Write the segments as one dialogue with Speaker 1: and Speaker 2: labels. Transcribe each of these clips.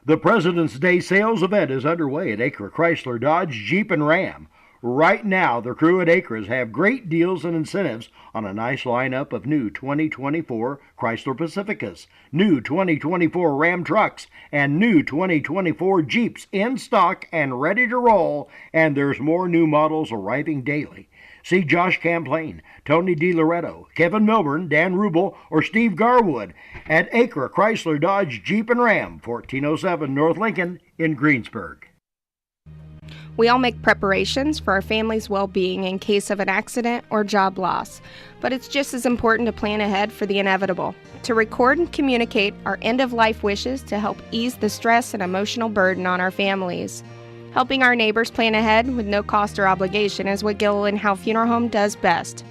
Speaker 1: The President's Day sales event is underway at Acre Chrysler Dodge Jeep and Ram. Right now, the crew at Acres have great deals and incentives on a nice lineup of new 2024 Chrysler Pacificas, new 2024 Ram trucks, and new 2024 Jeeps in stock and ready to roll, and there's more new models arriving daily. See Josh Camplain, Tony DiLoretto, Kevin Milburn, Dan Rubel, or Steve Garwood at Acre Chrysler Dodge Jeep and Ram, 1407 North Lincoln in Greensburg.
Speaker 2: We all make preparations for our family's well-being in case of an accident or job loss, but it's just as important to plan ahead for the inevitable, to record and communicate our end-of-life wishes to help ease the stress and emotional burden on our families. Helping our neighbors plan ahead with no cost or obligation is what Gilliland Howe Funeral Home does best.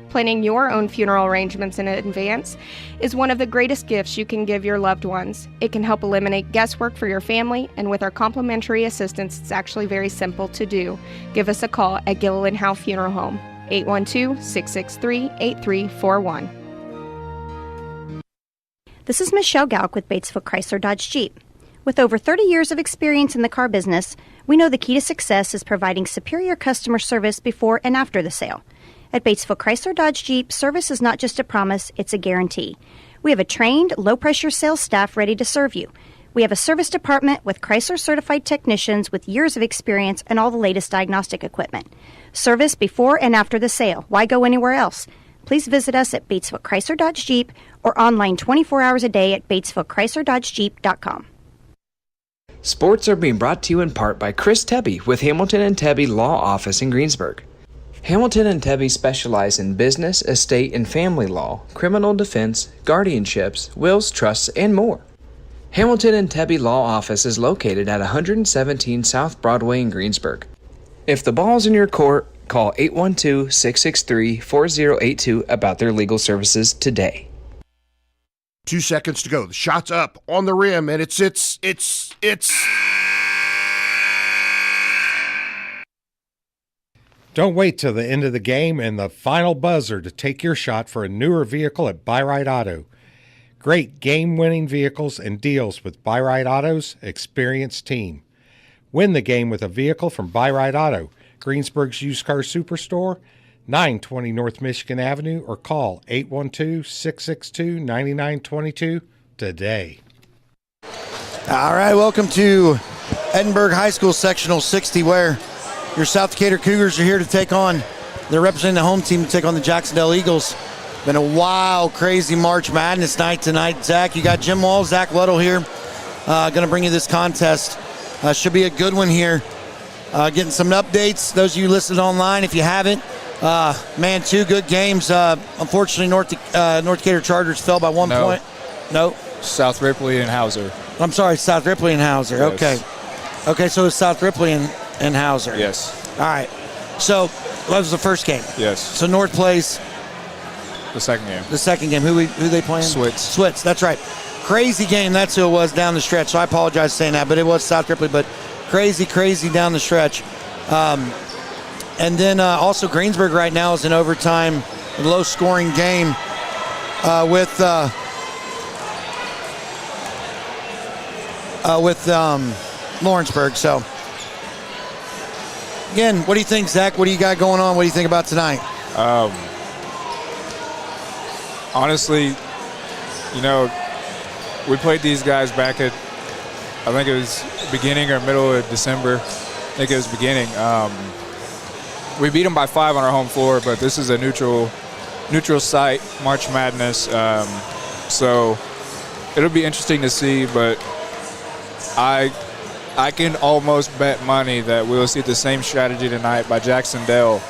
Speaker 2: Planning your own funeral arrangements in advance is one of the greatest gifts you can give your loved ones. It can help eliminate guesswork for your family, and with our complimentary assistance, it's actually very simple to do. Give us a call at Gilliland Howe Funeral Home, 812-663-8341.
Speaker 3: This is Michelle Gauk with Batesville Chrysler Dodge Jeep. With over 30 years of experience in the car business, we know the key to success is providing superior customer service before and after the sale. At Batesville Chrysler Dodge Jeep, service is not just a promise, it's a guarantee. We have a trained, low-pressure sales staff ready to serve you. We have a service department with Chrysler-certified technicians with years of experience and all the latest diagnostic equipment. Service before and after the sale. Why go anywhere else? Please visit us at Batesville Chrysler Dodge Jeep or online 24 hours a day at BatesvilleChryslerDodgeJeep.com.
Speaker 4: Sports are being brought to you in part by Chris Tebby with Hamilton and Tebby Law Office in Greensburg. Hamilton and Tebby specialize in business, estate, and family law, criminal defense, guardianships, wills, trusts, and more. Hamilton and Tebby Law Office is located at 117 South Broadway in Greensburg. If the ball's in your court, call 812-663-4082 about their legal services today.
Speaker 5: 2 seconds to go. The shot's up on the rim, and it's.
Speaker 6: Don't wait till the end of the game and the final buzzer to take your shot for a newer vehicle at Buy Right Auto. Great game-winning vehicles and deals with Buy Right Auto's experienced team. Win the game with a vehicle from Buy Right Auto, Greensburg's used car superstore, 920 North Michigan Avenue, or call 812-662-9922 today.
Speaker 7: All right, welcome to Edinburgh High School Sectional 60, where your South Decatur Cougars are here to take on, they're representing the home team to take on the Jac-Cen-Del Eagles. Been a wild, crazy March Madness night tonight. Zach, you got Jim Wall, Zach Luddle here, going to bring you this contest. Should be a good one here. Getting some updates, those of you listening online, if you haven't. Man, 2 good games. Unfortunately, North Decatur Chargers fell by 1 point. No.
Speaker 8: South Ripley and Hauser.
Speaker 7: I'm sorry, South Ripley and Hauser.
Speaker 8: Yes.
Speaker 7: Okay, so it's South Ripley and Hauser.
Speaker 8: Yes.
Speaker 7: All right. So that was the first game.
Speaker 8: Yes.
Speaker 7: So North plays
Speaker 8: the second game.
Speaker 7: The second game. Who they playing? Switz. That's right. Crazy game. That's who it was down the stretch. So I apologize for saying that, but it was South Ripley. But crazy down the stretch. And then also Greensburg right now is in overtime, a low-scoring game with Lawrenceburg. So, again, what do you think, Zach? What do you got going on? What do you think about tonight?
Speaker 8: Honestly, we played these guys back at, I think it was beginning or middle of December. I think it was beginning. We beat them by 5 on our home floor, but this is a neutral site, March Madness. So it'll be interesting to see, but I can almost bet money that we'll see the same strategy tonight by Jac-Cen-Del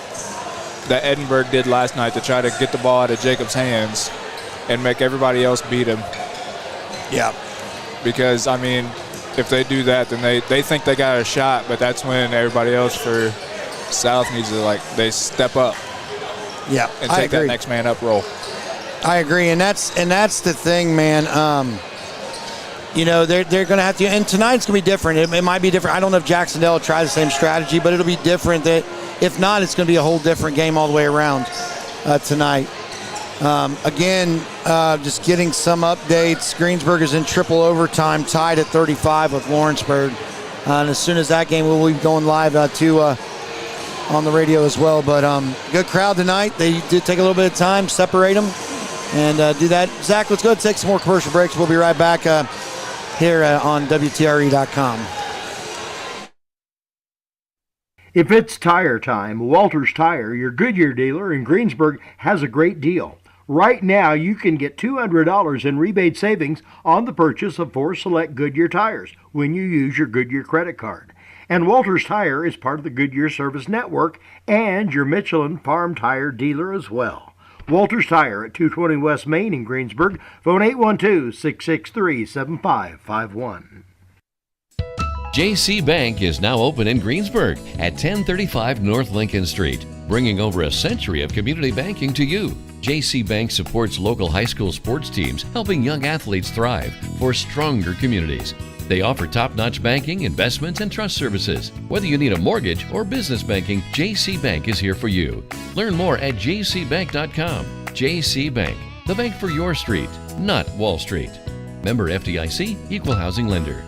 Speaker 8: that Edinburgh did last night to try to get the ball out of Jacob's hands and make everybody else beat him.
Speaker 7: Yeah.
Speaker 8: Because, if they do that, then they think they got a shot, but that's when everybody else for South needs to, they step up.
Speaker 7: Yeah,
Speaker 8: and take that next man up role.
Speaker 7: I agree, and that's the thing, man. They're going to have to, and tonight's going to be different. It might be different. I don't know if Jac-Cen-Del will try the same strategy, but it'll be different. That if not, it's going to be a whole different game all the way around tonight. Again, just getting some updates. Greensburg is in triple overtime, tied at 35 with Lawrenceburg. And as soon as that game, we'll be going live on the radio as well. But good crowd tonight. They did take a little bit of time, separate them, and do that. Zach, let's go ahead and take some more commercial breaks. We'll be right back here on WTRE.com.
Speaker 1: If it's tire time, Walters Tire, your Goodyear dealer in Greensburg, has a great deal. Right now, you can get $200 in rebate savings on the purchase of 4 select Goodyear tires when you use your Goodyear credit card. And Walters Tire is part of the Goodyear Service Network and your Michelin Farm Tire dealer as well. Walters Tire at 220 West Main in Greensburg. Phone 812-663-7551.
Speaker 9: J.C. Bank is now open in Greensburg at 1035 North Lincoln Street, bringing over a century of community banking to you. J.C. Bank supports local high school sports teams, helping young athletes thrive for stronger communities. They offer top-notch banking, investments, and trust services. Whether you need a mortgage or business banking, J.C. Bank is here for you. Learn more at jcbank.com. J.C. Bank, the bank for your street, not Wall Street. Member FDIC, Equal Housing Lender.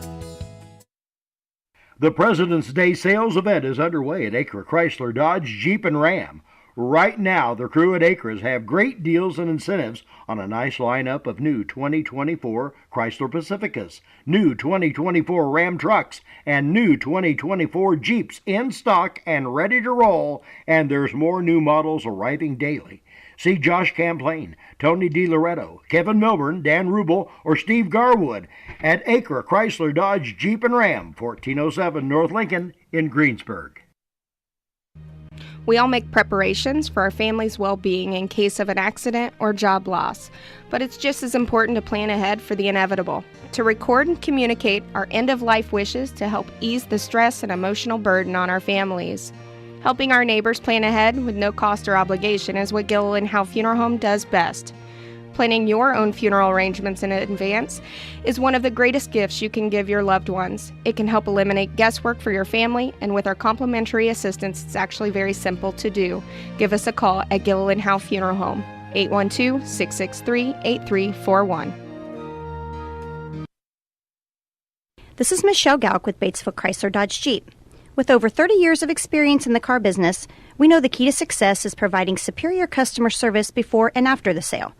Speaker 1: The President's Day sales event is underway at Acre Chrysler Dodge Jeep and Ram. Right now, the crew at Acres have great deals and incentives on a nice lineup of new 2024 Chrysler Pacificas, new 2024 Ram trucks, and new 2024 Jeeps in stock and ready to roll, and there's more new models arriving daily. See Josh Camplain, Tony DiLoretto, Kevin Milburn, Dan Rubel, or Steve Garwood at Acre Chrysler Dodge Jeep and Ram, 1407 North Lincoln in Greensburg.
Speaker 2: We all make preparations for our family's well-being in case of an accident or job loss, but it's just as important to plan ahead for the inevitable, to record and communicate our end-of-life wishes to help ease the stress and emotional burden on our families. Helping our neighbors plan ahead with no cost or obligation is what Gilliland Howe Funeral Home does best. Planning your own funeral arrangements in advance is one of the greatest gifts you can give your loved ones. It can help eliminate guesswork for your family, and with our complimentary assistance, it's actually very simple to do. Give us a call at Gilliland Howe Funeral Home, 812-663-8341.
Speaker 3: This is Michelle Galk with Batesville Chrysler Dodge Jeep. With over 30 years of experience in the car business, we know the key to success is providing superior customer service before and after the sale.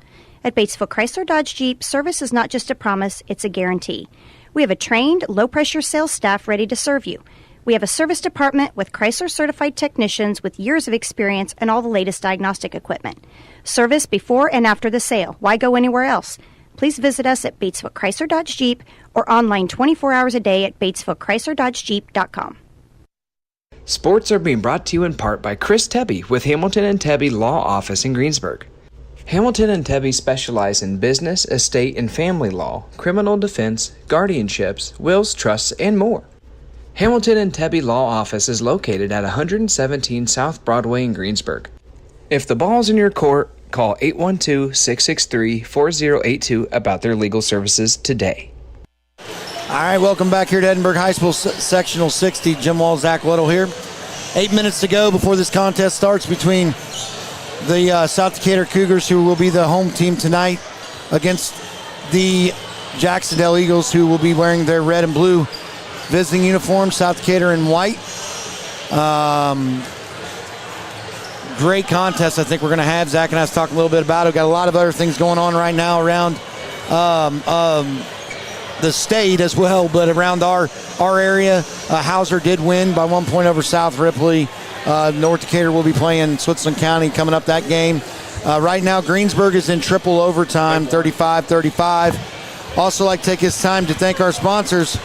Speaker 3: At Batesville Chrysler Dodge Jeep, service is not just a promise, it's a guarantee. We have a trained, low-pressure sales staff ready to serve you. We have a service department with Chrysler-certified technicians with years of experience and all the latest diagnostic equipment. Service before and after the sale. Why go anywhere else? Please visit us at Batesville Chrysler Dodge Jeep or online 24 hours a day at BatesvilleChryslerDodgeJeep.com.
Speaker 4: Sports are being brought to you in part by Chris Tebby with Hamilton and Tebby Law Office in Greensburg. Hamilton and Tebby specialize in business, estate, and family law, criminal defense, guardianships, wills, trusts, and more. Hamilton and Tebby Law Office is located at 117 South Broadway in Greensburg. If the ball's in your court, call 812-663-4082 about their legal services today.
Speaker 7: All right, welcome back here to Edinburgh High School Sectional 60. Jim Wall, Zach Weddle here. 8 minutes to go before this contest starts between the South Decatur Cougars, who will be the home team tonight, against the Jac-Cen-Del Eagles, who will be wearing their red and blue visiting uniforms, South Decatur in white. Great contest I think we're going to have. Zach and I was talking a little bit about it. We've got a lot of other things going on right now around the state as well, but around our area. Hauser did win by 1 point over South Ripley. North Decatur will be playing Switzerland County coming up that game. Right now, Greensburg is in triple overtime, 35-35. Also like to take this time to thank our sponsors.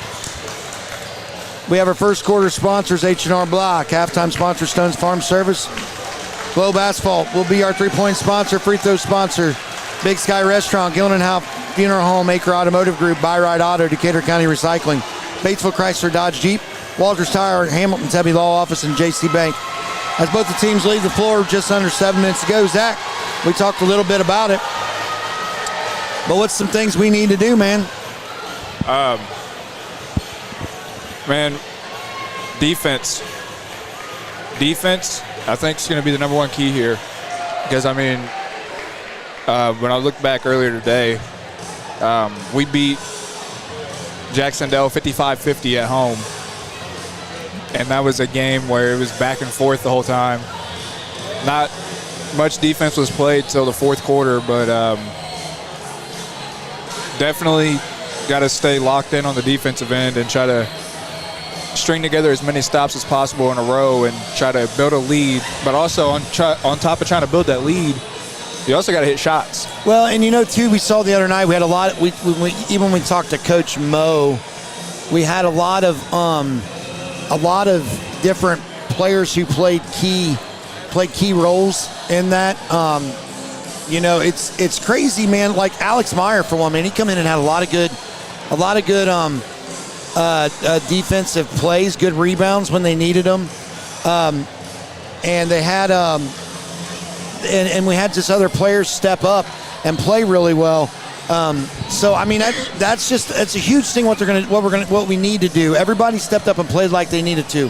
Speaker 7: We have our first quarter sponsors, H&R Block. Halftime sponsor, Stones Farm Service. Globe Asphalt will be our three-point sponsor, free throw sponsor. Big Sky Restaurant, Gilliland Howe Funeral Home, Acre Automotive Group, Buy Right Auto, Decatur County Recycling, Batesville Chrysler Dodge Jeep, Walters Tire, Hamilton Tebby Law Office, and J.C. Bank. As both the teams leave the floor, just under 7 minutes to go. Zach, we talked a little bit about it, but what's some things we need to do, man?
Speaker 8: Defense. I think is going to be the number one key here, because I mean, when I looked back earlier today, we beat Jac-Cen-Del 55-50 at home. And that was a game where it was back and forth the whole time. Not much defense was played till the fourth quarter, but definitely got to stay locked in on the defensive end and try to string together as many stops as possible in a row and try to build a lead. But also on top of trying to build that lead, you also got to hit shots.
Speaker 7: Well, and too, we saw the other night we had a lot. Even when we talked to Coach Mo, we had a lot of different players who played key roles in that. It's crazy, man. Like Alex Meyer, for one, man, he come in and had a lot of good defensive plays, good rebounds when they needed them, and they had and we had just other players step up and play really well. So I mean that's a huge thing. What we need to do. Everybody stepped up and played like they needed to.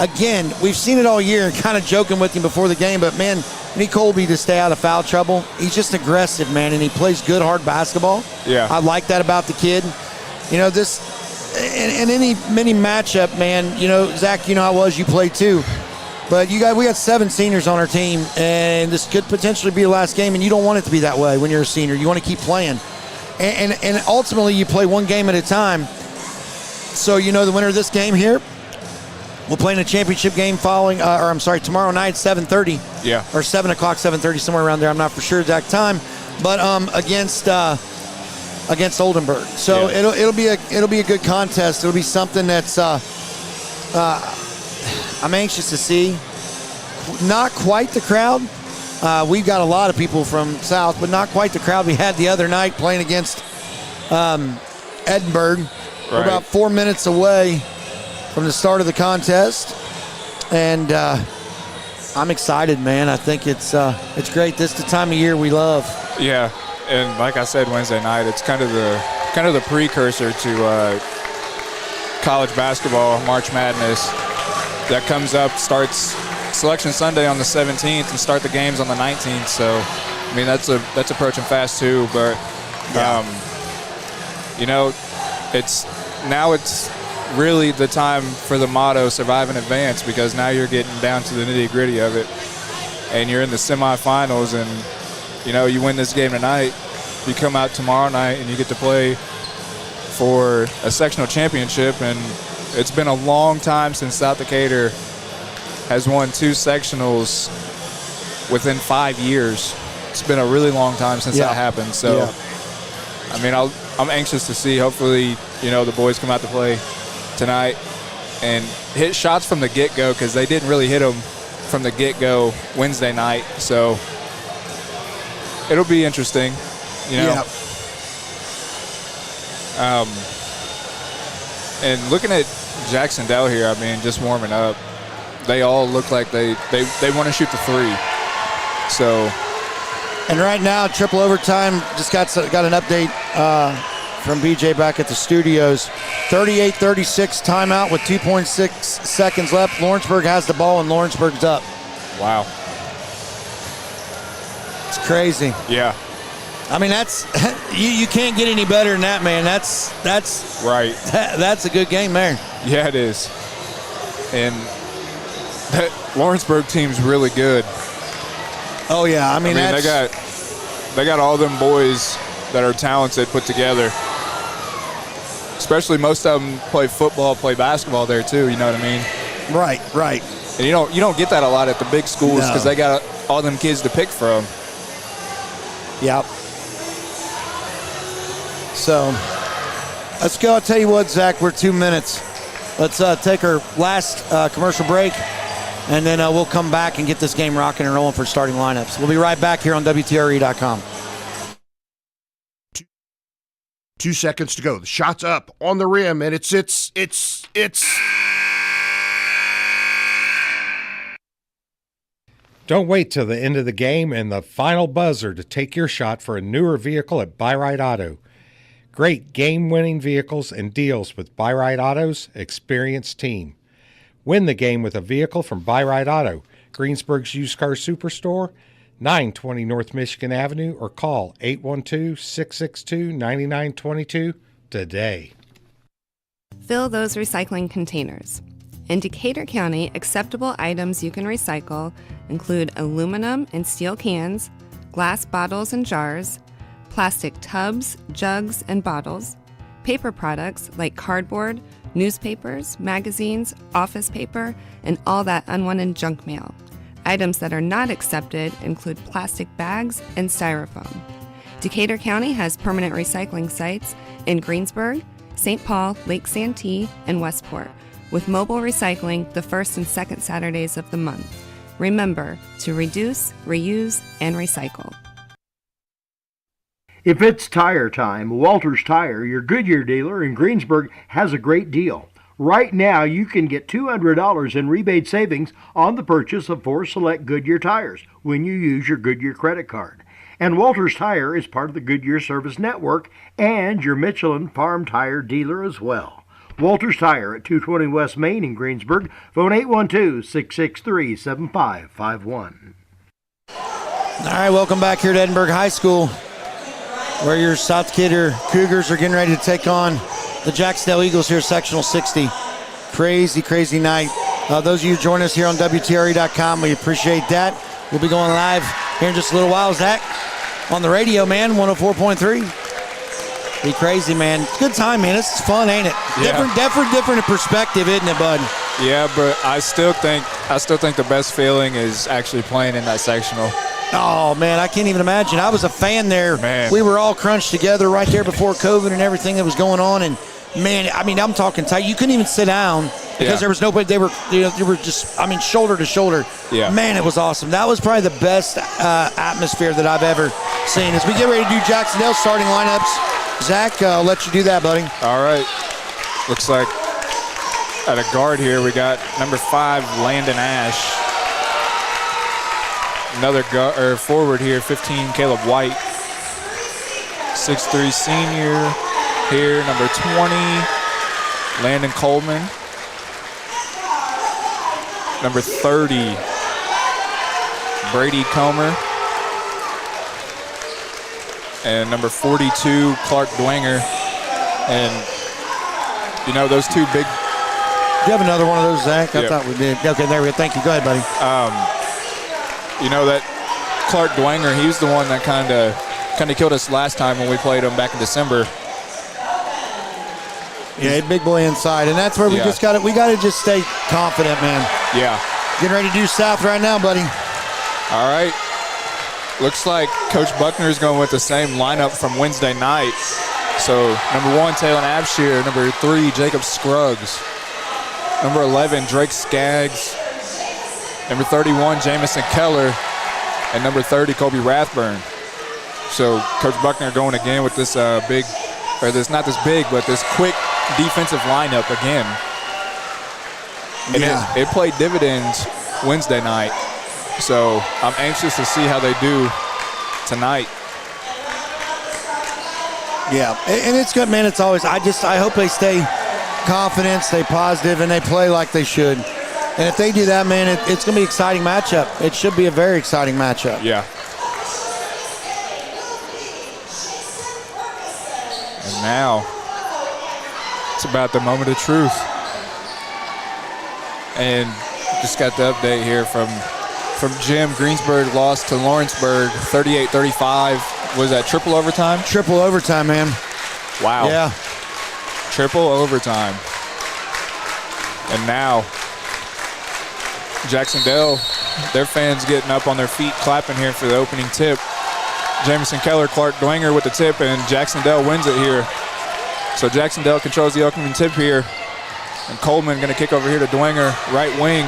Speaker 7: Again, we've seen it all year. Kind of joking with him before the game, but man, we need Colby to stay out of foul trouble. He's just aggressive, man, and he plays good, hard basketball.
Speaker 8: Yeah,
Speaker 7: I like that about the kid. This in any mini matchup, man. Zach, how it was. You played too. But we got 7 seniors on our team, and this could potentially be the last game, and you don't want it to be that way when you're a senior. You want to keep playing. And ultimately, you play one game at a time. So, the winner of this game here will play in a championship game tomorrow night, 7:30.
Speaker 8: Yeah.
Speaker 7: Or 7 o'clock, 7:30, somewhere around there. I'm not for sure exact time. But against Oldenburg. So
Speaker 8: yeah.
Speaker 7: it'll be a good contest. It'll be something that's I'm anxious to see. Not quite the crowd. We've got a lot of people from South, but not quite the crowd we had the other night playing against Edinburgh.
Speaker 8: Right.
Speaker 7: We're about 4 minutes away from the start of the contest, and I'm excited, man. I think it's great. This is the time of year we love.
Speaker 8: Yeah, and like I said Wednesday night, it's kind of the precursor to college basketball, March Madness. That comes up, starts Selection Sunday on the 17th and start the games on the 19th. So, I mean, that's approaching fast too. But, it's really the time for the motto, survive and advance, because now you're getting down to the nitty gritty of it. And you're in the semifinals, and, you win this game tonight, you come out tomorrow night and you get to play for a sectional championship. And it's been a long time since South Decatur has won 2 sectionals within 5 years. It's been a really long time since that happened. So, I mean, I'm anxious to see. Hopefully, the boys come out to play tonight and hit shots from the get-go, because they didn't really hit them from the get-go Wednesday night. So it'll be interesting, And looking at Jac-Cen-Del here, I mean, just warming up, they all look like they want to shoot the 3. So,
Speaker 7: and right now, triple overtime. Just got an update from BJ back at the studios. 38-36 timeout with 2.6 seconds left. Lawrenceburg has the ball, and Lawrenceburg's up.
Speaker 8: Wow,
Speaker 7: it's crazy.
Speaker 8: Yeah.
Speaker 7: I mean, that's you can't get any better than that, man. That's
Speaker 8: right.
Speaker 7: That's a good game there.
Speaker 8: Yeah, it is. And that Lawrenceburg team's really good.
Speaker 7: Oh yeah, I mean
Speaker 8: they got all them boys that are talented put together. Especially most of them play football, play basketball there too. You know what I mean?
Speaker 7: Right.
Speaker 8: And you don't get that a lot at the big schools, because they got all them kids to pick from.
Speaker 7: Yep. So let's go. I'll tell you what, Zach, we're 2 minutes. Let's take our last commercial break, and then we'll come back and get this game rocking and rolling for starting lineups. We'll be right back here on WTRE.com.
Speaker 5: 2 seconds to go. The shot's up on the rim, and it's.
Speaker 6: Don't wait till the end of the game and the final buzzer to take your shot for a newer vehicle at Buy-Right Auto. Great game-winning vehicles and deals with Buy-Right Auto's experienced team. Win the game with a vehicle from Buy-Right Auto, Greensburg's used car superstore, 920 North Michigan Avenue, or call 812-662-9922 today.
Speaker 10: Fill those recycling containers. In Decatur County, acceptable items you can recycle include aluminum and steel cans, glass bottles and jars, plastic tubs, jugs, and bottles, paper products like cardboard, newspapers, magazines, office paper, and all that unwanted junk mail. Items that are not accepted include plastic bags and styrofoam. Decatur County has permanent recycling sites in Greensburg, St. Paul, Lake Santee, and Westport, with mobile recycling the first and second Saturdays of the month. Remember to reduce, reuse, and recycle.
Speaker 1: If it's tire time, Walters Tire, your Goodyear dealer in Greensburg, has a great deal. Right now, you can get $200 in rebate savings on the purchase of 4 select Goodyear tires when you use your Goodyear credit card. And Walters Tire is part of the Goodyear Service Network and your Michelin Farm Tire dealer as well. Walters Tire at 220 West Main in Greensburg. Phone 812-663-7551.
Speaker 7: All right, welcome back here to Edinburgh High School, where your South Decatur Cougars are getting ready to take on the Jac-Cen-Del Eagles here, Sectional 60. Crazy, crazy night. Those of you who join us here on WTRE.com, we appreciate that. We'll be going live here in just a little while. Zach, on the radio, man, 104.3. Be crazy, man. It's a good time, man. It's fun, ain't it?
Speaker 8: Yeah.
Speaker 7: Different perspective, isn't it, bud?
Speaker 8: Yeah, but I still think the best feeling is actually playing in that sectional.
Speaker 7: Oh, man, I can't even imagine. I was a fan there.
Speaker 8: Man.
Speaker 7: We were all crunched together right there before COVID and everything that was going on. And, man, I mean, I'm talking tight. You couldn't even sit down because there was nobody. They were just, I mean, shoulder to shoulder.
Speaker 8: Yeah.
Speaker 7: Man, it was awesome. That was probably the best atmosphere that I've ever seen. As we get ready to do Jac-Cen-Del starting lineups, Zach, I'll let you do that, buddy.
Speaker 8: All right. Looks like at a guard here, we got number 5, Landon Ash. Another forward here, 15, Caleb White. 6'3" senior here, number 20, Landon Coleman. Number 30, Brady Comer. And number 42, Clark Dwenger. And, you know, those two big...
Speaker 7: Do you have another one of those, Zach? I thought we did. Okay, there we go. Thank you. Go ahead, buddy.
Speaker 8: You know that Clark Dwenger, he was the one that kind of killed us last time when we played him back in December.
Speaker 7: Yeah, big boy inside, and that's where we just got it. We got to just stay confident, man.
Speaker 8: Yeah.
Speaker 7: Getting ready to do South right now, buddy.
Speaker 8: All right. Looks like Coach Buckner is going with the same lineup from Wednesday night. So number 1, Taylor Abshire. Number 3, Jacob Scruggs. Number 11, Drake Skaggs. Number 31, Jamison Keller. And number 30, Kobe Rathburn. So Coach Buckner going again with this not this big, but this quick defensive lineup again. And it played dividends Wednesday night. So I'm anxious to see how they do tonight.
Speaker 7: Yeah, and it's good, man. It's always, I hope they stay confident, stay positive, and they play like they should. And if they do that, man, it's going to be an exciting matchup. It should be a very exciting matchup.
Speaker 8: Yeah. And now it's about the moment of truth. And just got the update here from Jim. Greensburg lost to Lawrenceburg 38-35. Was that triple overtime?
Speaker 7: Triple overtime, man.
Speaker 8: Wow.
Speaker 7: Yeah.
Speaker 8: Triple overtime. And now Jac-Cen-Del, their fans getting up on their feet, clapping here for the opening tip. Jamison Keller, Clark Dwenger with the tip, and Jac-Cen-Del wins it here. So Jac-Cen-Del controls the opening tip here. And Coleman going to kick over here to Dwenger, right wing.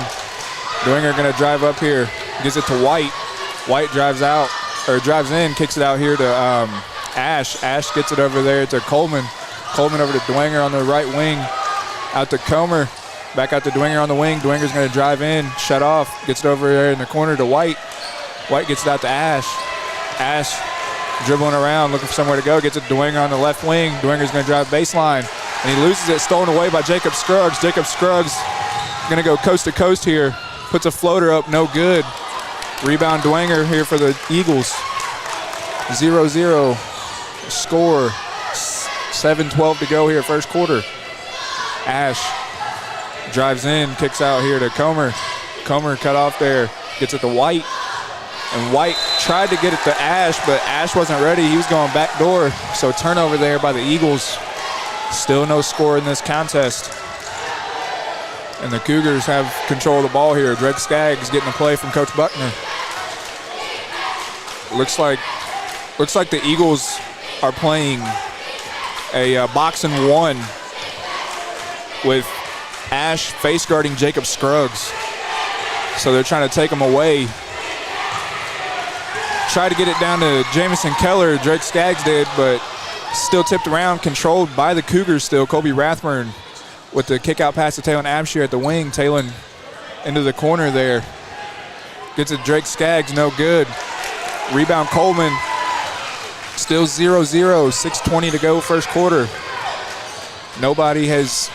Speaker 8: Dwenger going to drive up here, gives it to White. White drives in, kicks it out here to Ash. Ash gets it over there to Coleman. Coleman over to Dwenger on the right wing, out to Comer. Back out to Dwenger on the wing. Dwenger's going to drive in, shut off, gets it over there in the corner to White. White gets it out to Ash. Ash dribbling around, looking for somewhere to go, gets it to Dwenger on the left wing. Dwenger's going to drive baseline, and he loses it, stolen away by Jacob Scruggs. Jacob Scruggs going to go coast to coast here, puts a floater up, no good. Rebound Dwenger here for the Eagles. 0-0 score. 7:12 to go here, first quarter. Ash drives in, kicks out here to Comer. Comer cut off there, gets it to White. And White tried to get it to Ash, but Ash wasn't ready. He was going back door. So turnover there by the Eagles. Still no score in this contest. And the Cougars have control of the ball here. Drake Skaggs getting a play from Coach Buckner. Looks like the Eagles are playing a box and one with Ash face guarding Jacob Scruggs. So they're trying to take him away. Tried to get it down to Jamison Keller, Drake Skaggs did, but still tipped around, controlled by the Cougars still. Colby Rathburn with the kick out pass to Talon Abshire at the wing. Talon into the corner there. Gets it Drake Skaggs, no good. Rebound Coleman. Still 0-0, 6:20 to go first quarter. Nobody has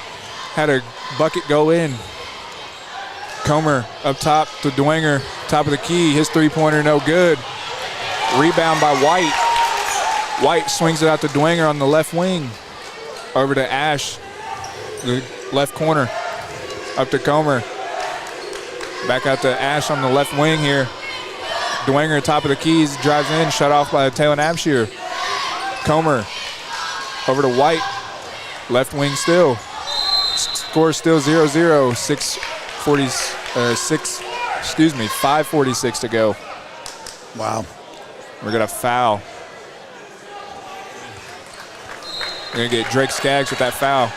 Speaker 8: had a bucket go in. Comer up top to Dwenger, top of the key. His three-pointer no good. Rebound by White. White swings it out to Dwenger on the left wing. Over to Ash, the left corner. Up to Comer. Back out to Ash on the left wing here. Dwenger, top of the keys, drives in, shut off by Talon Abshire. Comer over to White, left wing still. Score still 0-0, 5:46 to go.
Speaker 7: Wow.
Speaker 8: We're gonna foul. We're gonna get Drake Skaggs with that foul.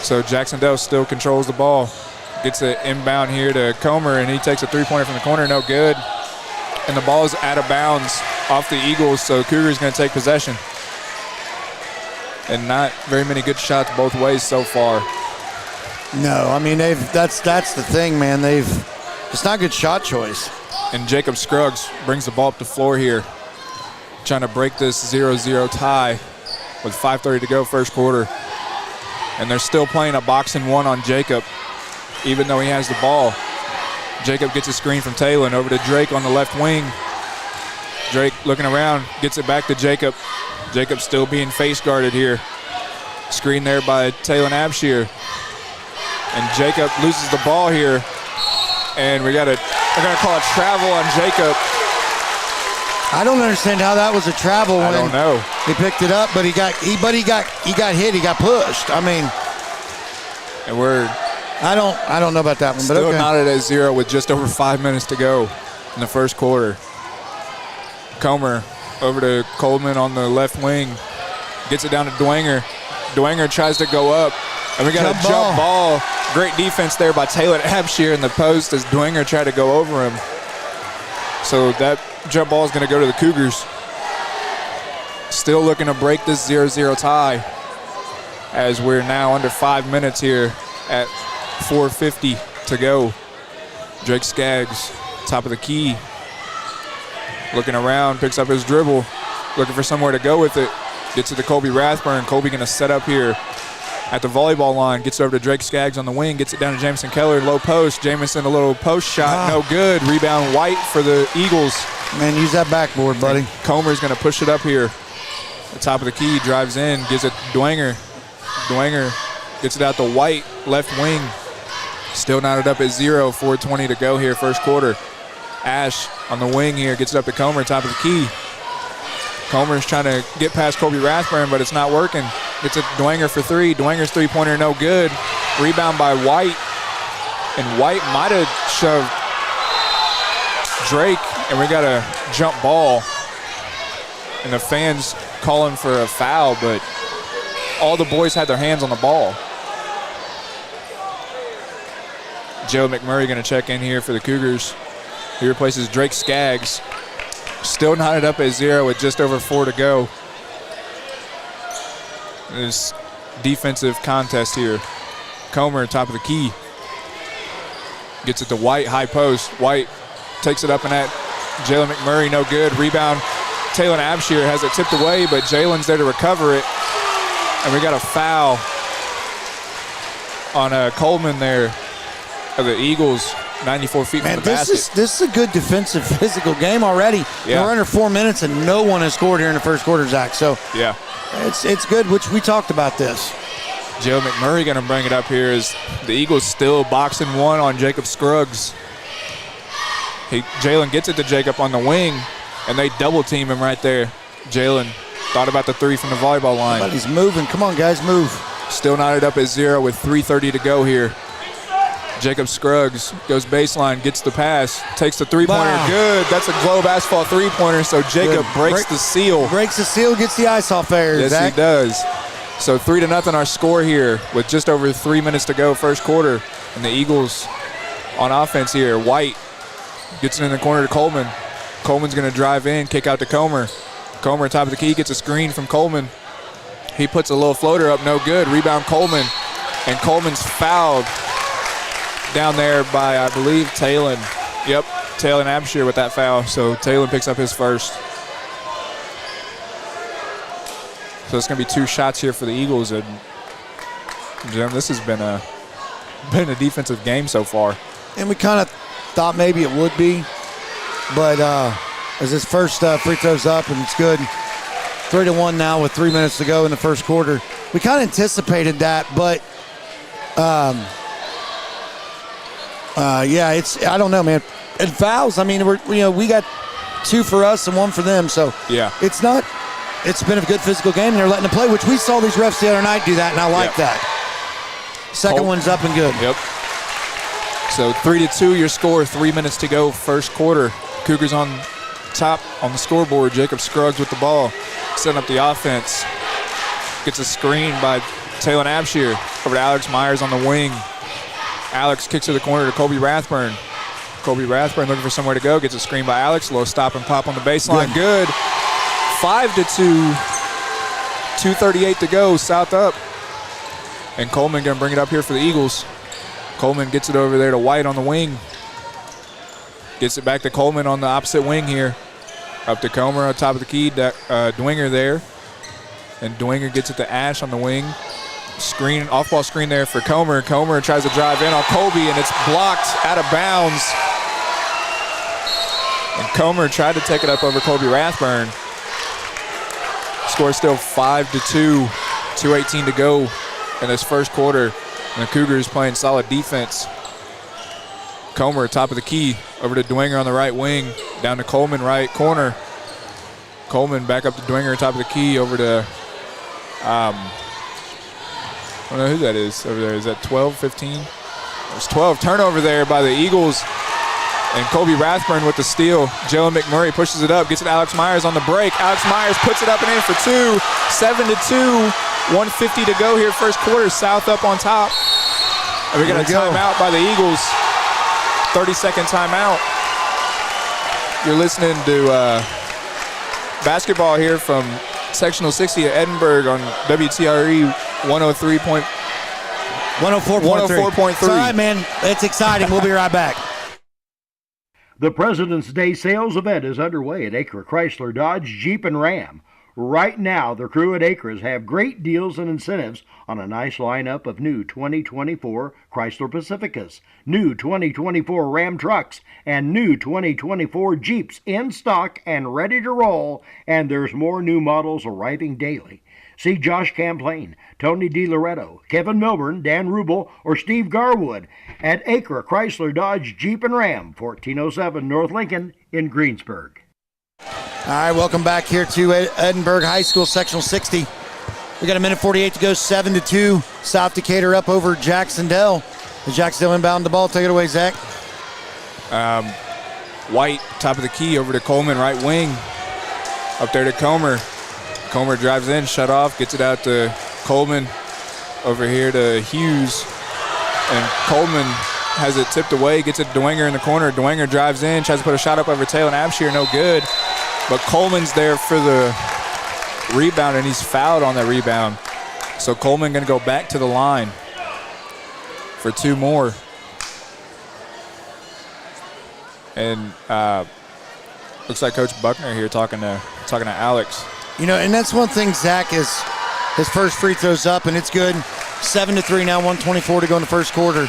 Speaker 8: So Jac-Cen-Del still controls the ball. Gets it inbound here to Comer, and he takes a three-pointer from the corner, no good. And the ball is out of bounds off the Eagles, so Cougars going to take possession. And not very many good shots both ways so far.
Speaker 7: No, I mean that's the thing, man. It's not good shot choice.
Speaker 8: And Jacob Scruggs brings the ball up the floor here, trying to break this 0-0 tie with 5:30 to go first quarter. And they're still playing a box and one on Jacob, even though he has the ball. Jacob gets a screen from Talon over to Drake on the left wing. Drake looking around, gets it back to Jacob. Jacob still being face guarded here. Screen there by Talon Abshire. And Jacob loses the ball here. And we're gonna call a travel on Jacob.
Speaker 7: I don't understand how that was a travel when
Speaker 8: I don't know.
Speaker 7: He picked it up, but he got hit, he got pushed. I mean,
Speaker 8: and
Speaker 7: I don't know about that one, but
Speaker 8: still
Speaker 7: okay.
Speaker 8: knotted at 0 with just over 5 minutes to go in the first quarter. Comer over to Coleman on the left wing. Gets it down to Dwenger. Dwenger tries to go up, and we got a jump ball. Great defense there by Taylor Abshire in the post as Dwenger tried to go over him. So that jump ball is going to go to the Cougars. Still looking to break this 0-0 tie as we're now under 5 minutes here at 4:50 to go. Drake Skaggs, top of the key. Looking around, picks up his dribble, looking for somewhere to go with it. Gets it to Colby Rathburn. Colby going to set up here at the volleyball line. Gets it over to Drake Skaggs on the wing. Gets it down to Jamison Keller, low post. Jamison, a little post shot, no good. Rebound White for the Eagles.
Speaker 7: Man, use that backboard, buddy.
Speaker 8: Comer's going to push it up here. The top of the key, drives in, gives it Dwenger. Dwenger gets it out to White, left wing. Still knotted up at 0, 4:20 to go here, first quarter. Ash on the wing here, gets it up to Comer, top of the key. Comer's trying to get past Colby Rathburn, but it's not working. Gets it Dwenger for three. Dwenger's three-pointer no good. Rebound by White. And White might have shoved Drake, and we got a jump ball. And the fans calling for a foul, but all the boys had their hands on the ball. Joe McMurray going to check in here for the Cougars. He replaces Drake Skaggs. Still knotted up at 0 with just over 4 to go. This defensive contest here. Comer, top of the key. Gets it to White, high post. White takes it up and at Jalen McMurray, no good. Rebound, Talon Abshire has it tipped away, but Jalen's there to recover it. And we got a foul on Coleman there of the Eagles. 94 feet
Speaker 7: Man,
Speaker 8: from the basket.
Speaker 7: This is a good defensive, physical game already.
Speaker 8: Yeah.
Speaker 7: We're under 4 minutes, and no one has scored here in the first quarter, Zach. So
Speaker 8: Yeah.
Speaker 7: it's good, which we talked about this.
Speaker 8: Joe McMurray going to bring it up here as the Eagles still boxing one on Jacob Scruggs. Jalen gets it to Jacob on the wing, and they double team him right there. Jalen thought about the three from the volleyball line.
Speaker 7: But he's moving. Come on, guys, move.
Speaker 8: Still knotted up at 0 with 3:30 to go here. Jacob Scruggs goes baseline, gets the pass, takes the three-pointer.
Speaker 7: Wow.
Speaker 8: Good. That's a Globe Asphalt three-pointer, so Jacob breaks the seal.
Speaker 7: Breaks the seal, gets the ice off there,
Speaker 8: Yes,
Speaker 7: Zach.
Speaker 8: he does. So 3-0 our score here with just over 3 minutes to go first quarter. And the Eagles on offense here. White gets it in the corner to Coleman. Coleman's going to drive in, kick out to Comer. Comer, top of the key, gets a screen from Coleman. He puts a little floater up, no good. Rebound Coleman. And Coleman's fouled down there by, I believe, Talon. Yep, Talon Abshire with that foul. So Talon picks up his first. So it's going to be 2 shots here for the Eagles. And Jim, this has been a defensive game so far.
Speaker 7: And we kind of thought maybe it would be. But as his first free throw's up, and it's good. 3-1 now with 3 minutes to go in the first quarter. We kind of anticipated that, but yeah, I don't know, man. And fouls, I mean, we got 2 for us and 1 for them, so
Speaker 8: yeah,
Speaker 7: it's been a good physical game, and they're letting them play, which we saw these refs the other night do that, and I like that. Second one's up and good.
Speaker 8: Yep. So 3-2 your score, 3 minutes to go first quarter. Cougars on top on the scoreboard. Jacob Scruggs with the ball, setting up the offense. Gets a screen by Talon Abshire over to Alex Myers on the wing. Alex kicks to the corner to Kobe Rathburn. Kobe Rathburn looking for somewhere to go. Gets a screen by Alex. Low stop and pop on the baseline. Good. 5-2. 2:38 to go. South up. And Coleman going to bring it up here for the Eagles. Coleman gets it over there to White on the wing. Gets it back to Coleman on the opposite wing here. Up to Comer on top of the key. Dwinger there. And Dwinger gets it to Ash on the wing. Screen, off-ball screen there for Comer. Comer tries to drive in on Colby, and it's blocked out of bounds. And Comer tried to take it up over Colby Rathburn. Score still 5-2. 2:18 to go in this first quarter. And the Cougars playing solid defense. Comer, top of the key, over to Dwinger on the right wing. Down to Coleman, right corner. Coleman back up to Dwinger, top of the key, over to, I don't know who that is over there. Is that 12, 15? There's 12. Turnover there by the Eagles. And Colby Rathburn with the steal. Jalen McMurray pushes it up, gets it to Alex Myers on the break. Alex Myers puts it up and in for 2. 7-2. 1:50 to go here first quarter. South up on top. And we got a timeout by the Eagles. 30-second timeout. You're listening to basketball here from Sectional 60 at Edinburgh on WTRE 104.3. 104.3.
Speaker 7: It's all right, man. It's exciting. We'll be right back.
Speaker 1: The President's Day sales event is underway at Acre Chrysler Dodge Jeep and Ram. Right now, the crew at Acres have great deals and incentives on a nice lineup of new 2024 Chrysler Pacificas, new 2024 Ram trucks, and new 2024 Jeeps in stock and ready to roll, and there's more new models arriving daily. See Josh Camplain, Tony DiLoretto, Kevin Milburn, Dan Rubel, or Steve Garwood at Acre Chrysler Dodge Jeep and Ram, 1407 North Lincoln in Greensburg.
Speaker 7: All right, welcome back here to Edinburgh High School Sectional 60. We got a minute 48 to go, 7-2. South Decatur up over Jac-Cen-Del. The Jac-Cen-Del inbound the ball. Take it away, Zach.
Speaker 8: White, top of the key, over to Coleman, right wing. Up there to Comer. Comer drives in, shut off, gets it out to Coleman. Over here to Hughes. And Coleman has it tipped away, gets it to Dwinger in the corner. Dwinger drives in, tries to put a shot up over Talon Abshire, no good. But Coleman's there for the rebound, and he's fouled on that rebound. So Coleman going to go back to the line for 2 more. And looks like Coach Buckner here talking to Alex.
Speaker 7: You know, and that's one thing, Zach, is his first free throw's up, and it's good. 7-3 now, 1:24 to go in the first quarter.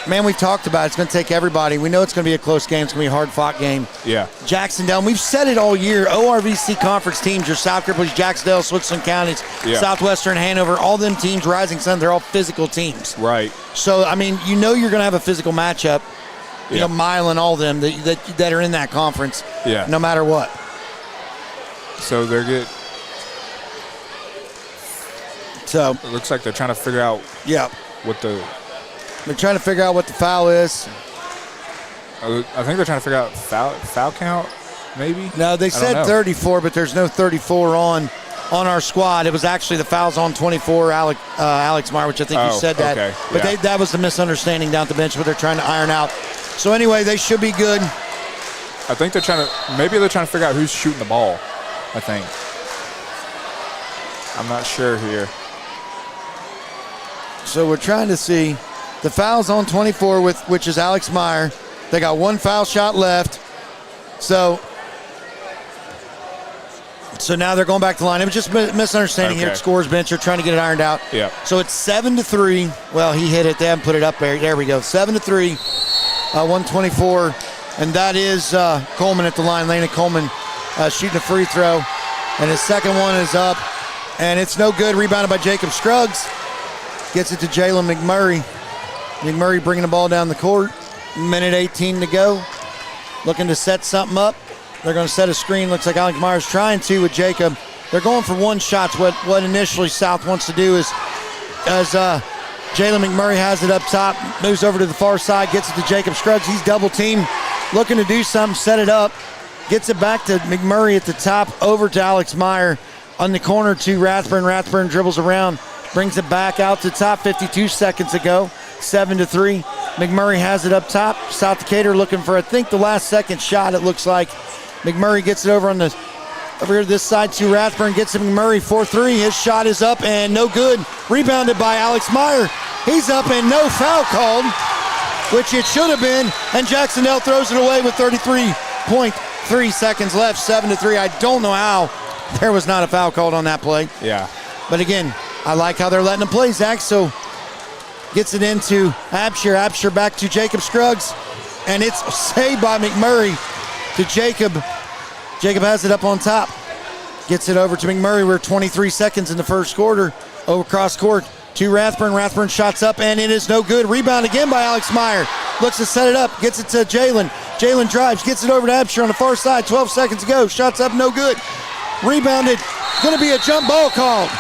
Speaker 7: man, we've talked about it. It's going to take everybody. We know it's going to be a close game. It's going to be a hard-fought game.
Speaker 8: Yeah.
Speaker 7: Jac-Cen-Del, and we've said it all year. ORVC conference teams, your South Carolina, Jac-Cen-Del, Switzerland counties, Southwestern, Hanover, all them teams, Rising Sun, they're all physical teams.
Speaker 8: Right.
Speaker 7: So, I mean, you know you're going to have a physical matchup. You know, Mile and all them that are in that conference.
Speaker 8: Yeah.
Speaker 7: No matter what.
Speaker 8: So they're good.
Speaker 7: So
Speaker 8: it looks like they're trying to figure out. What the.
Speaker 7: They're trying to figure out what the foul is.
Speaker 8: I think they're trying to figure out foul count, maybe.
Speaker 7: No, they said 34, but there's no 34 on our squad. It was actually the fouls on 24, Alex Meyer, which I think you said that.
Speaker 8: Okay.
Speaker 7: But that was the misunderstanding down at the bench, what they're trying to iron out. So anyway, they should be good.
Speaker 8: I think they're trying to figure out who's shooting the ball, I think. I'm not sure here.
Speaker 7: So we're trying to see the fouls on 24, which is Alex Meyer. They got one foul shot left. So now they're going back to the line. It was just a misunderstanding here at Scores Bench. They're trying to get it ironed out.
Speaker 8: Yeah.
Speaker 7: So it's 7-3. Well, he hit it. They haven't put it up there. There we go. 7-3, 124. And that is Coleman at the line. Lana Coleman shooting a free throw. And his second one is up. And it's no good. Rebounded by Jacob Scruggs. Gets it to Jalen McMurray. McMurray bringing the ball down the court. Minute 18 to go. Looking to set something up. They're going to set a screen. Looks like Alex Myers trying to with Jacob. They're going for one shots. What initially South wants to do is, as Jalen McMurray has it up top, moves over to the far side, gets it to Jacob Scruggs. He's double teamed, looking to do something, set it up, gets it back to McMurray at the top, over to Alex Meyer on the corner to Rathburn. Rathburn dribbles around, brings it back out to top. 52 seconds ago. 7-3. McMurray has it up top. South Decatur looking for, I think, the last second shot, it looks like. McMurray gets it over here this side to Rathburn. Gets it McMurray 4-3. His shot is up and no good. Rebounded by Alex Meyer. He's up and no foul called, which it should have been. And Jac-Cen-Del throws it away with 33.3 seconds left. 7-3. I don't know how there was not a foul called on that play.
Speaker 8: Yeah.
Speaker 7: But again, I like how they're letting him play, Zach. So gets it into Abshire. Abshire back to Jacob Scruggs. And it's saved by McMurray to Jacob. Jacob has it up on top. Gets it over to McMurray. We're 23 seconds in the first quarter. Over cross court to Rathburn. Rathburn shots up and it is no good. Rebound again by Alex Meyer. Looks to set it up. Gets it to Jalen. Jalen drives. Gets it over to Abshire on the far side. 12 seconds to go. Shots up, no good. Rebounded. Going to be a jump ball called.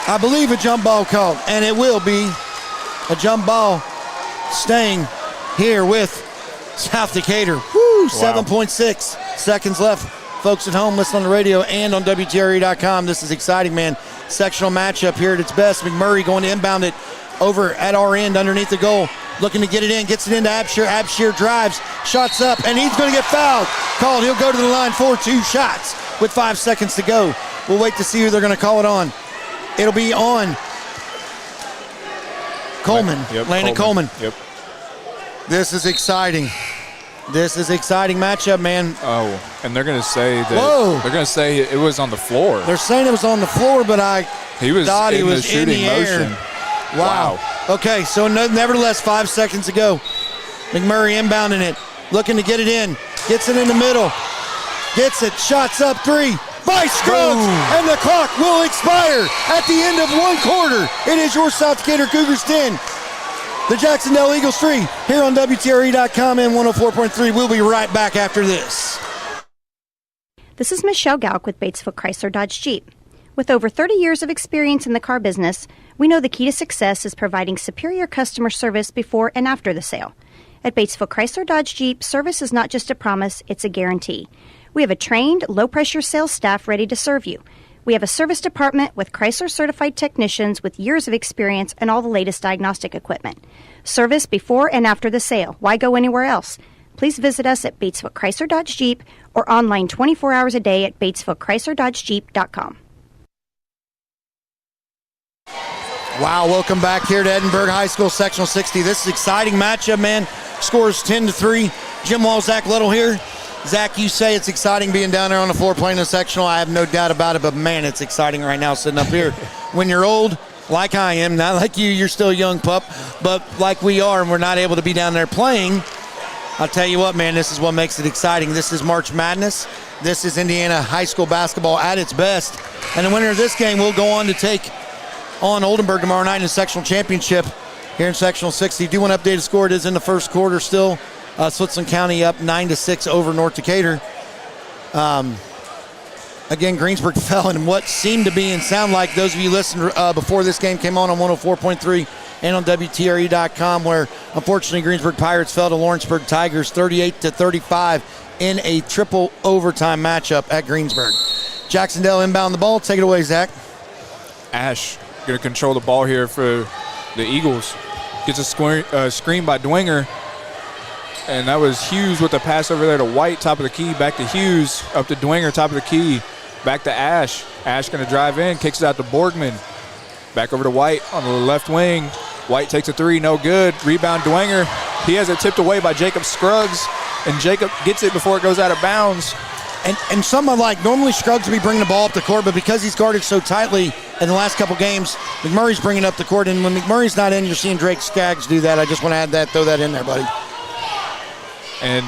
Speaker 7: I believe a jump ball called, and it will be a jump ball staying here with South Decatur. Woo, 7.6 seconds left. Folks at home, listen on the radio and on WTRE.com. This is exciting, man. Sectional matchup here at its best. McMurray going to inbound it over at our end underneath the goal. Looking to get it in, gets it into Abshire. Abshire drives, shots up, and he's going to get fouled. Called, he'll go to the line for 2 shots with 5 seconds to go. We'll wait to see who they're going to call it on. It'll be on Coleman, Landon Coleman.
Speaker 8: Yep.
Speaker 7: This is exciting. This is exciting matchup, man.
Speaker 8: Oh, and they're going to say that.
Speaker 7: Whoa.
Speaker 8: They're going to say it was on the floor.
Speaker 7: They're saying it was on the floor, but I thought he was in the air. Wow. Okay, so nevertheless, 5 seconds to go. McMurray inbounding it, looking to get it in. Gets it in the middle. Gets it. Shots up 3. By Scruggs, and the clock will expire at the end of 1 quarter. It is your South Decatur Cougars 10, the Jac-Cen-Del Eagles 3, here on WTRE.com and 104.3. We'll be right back after this.
Speaker 3: This is Michelle Galk with Batesville Chrysler Dodge Jeep. With over 30 years of experience in the car business, we know the key to success is providing superior customer service before and after the sale. At Batesville Chrysler Dodge Jeep, service is not just a promise, it's a guarantee. We have a trained, low-pressure sales staff ready to serve you. We have a service department with Chrysler-certified technicians with years of experience and all the latest diagnostic equipment. Service before and after the sale. Why go anywhere else? Please visit us at Batesville Chrysler Dodge Jeep or online 24 hours a day at BatesvilleChryslerDodgeJeep.com.
Speaker 7: Wow, welcome back here to Edinburgh High School Sectional 60. This is an exciting matchup, man. Scores 10-3. Jim Wall, Zach Little here. Zach, you say it's exciting being down there on the floor playing the sectional. I have no doubt about it, but man, it's exciting right now sitting up here. When you're old, like I am, not like you, you're still a young pup, but like we are, and we're not able to be down there playing, I'll tell you what, man, this is what makes it exciting. This is March Madness. This is Indiana high school basketball at its best. And the winner of this game will go on to take on Oldenburg tomorrow night in the sectional championship here in sectional 60. Do want to update the score. It is in the first quarter still. Switzerland County up 9-6 over North Decatur. Again, Greensburg fell in what seemed to be and sound like those of you listened before this game came on 104.3 and on WTRE.com, where unfortunately Greensburg Pirates fell to Lawrenceburg Tigers 38-35 in a triple overtime matchup at Greensburg. Jac-Cen-Del inbound the ball. Take it away, Zach.
Speaker 8: Ash going to control the ball here for the Eagles. Gets a screen by Dwinger. And that was Hughes with the pass over there to White, top of the key, back to Hughes, up to Dwinger, top of the key, back to Ash. Ash going to drive in, kicks it out to Borgman. Back over to White on the left wing. White takes a three, no good. Rebound Dwinger. He has it tipped away by Jacob Scruggs, and Jacob gets it before it goes out of bounds.
Speaker 7: And someone like, normally Scruggs would be bringing the ball up the court, but because he's guarded so tightly in the last couple games, McMurray's bringing up the court, and when McMurray's not in, you're seeing Drake Skaggs do that. I just want to add that, throw that in there, buddy.
Speaker 8: And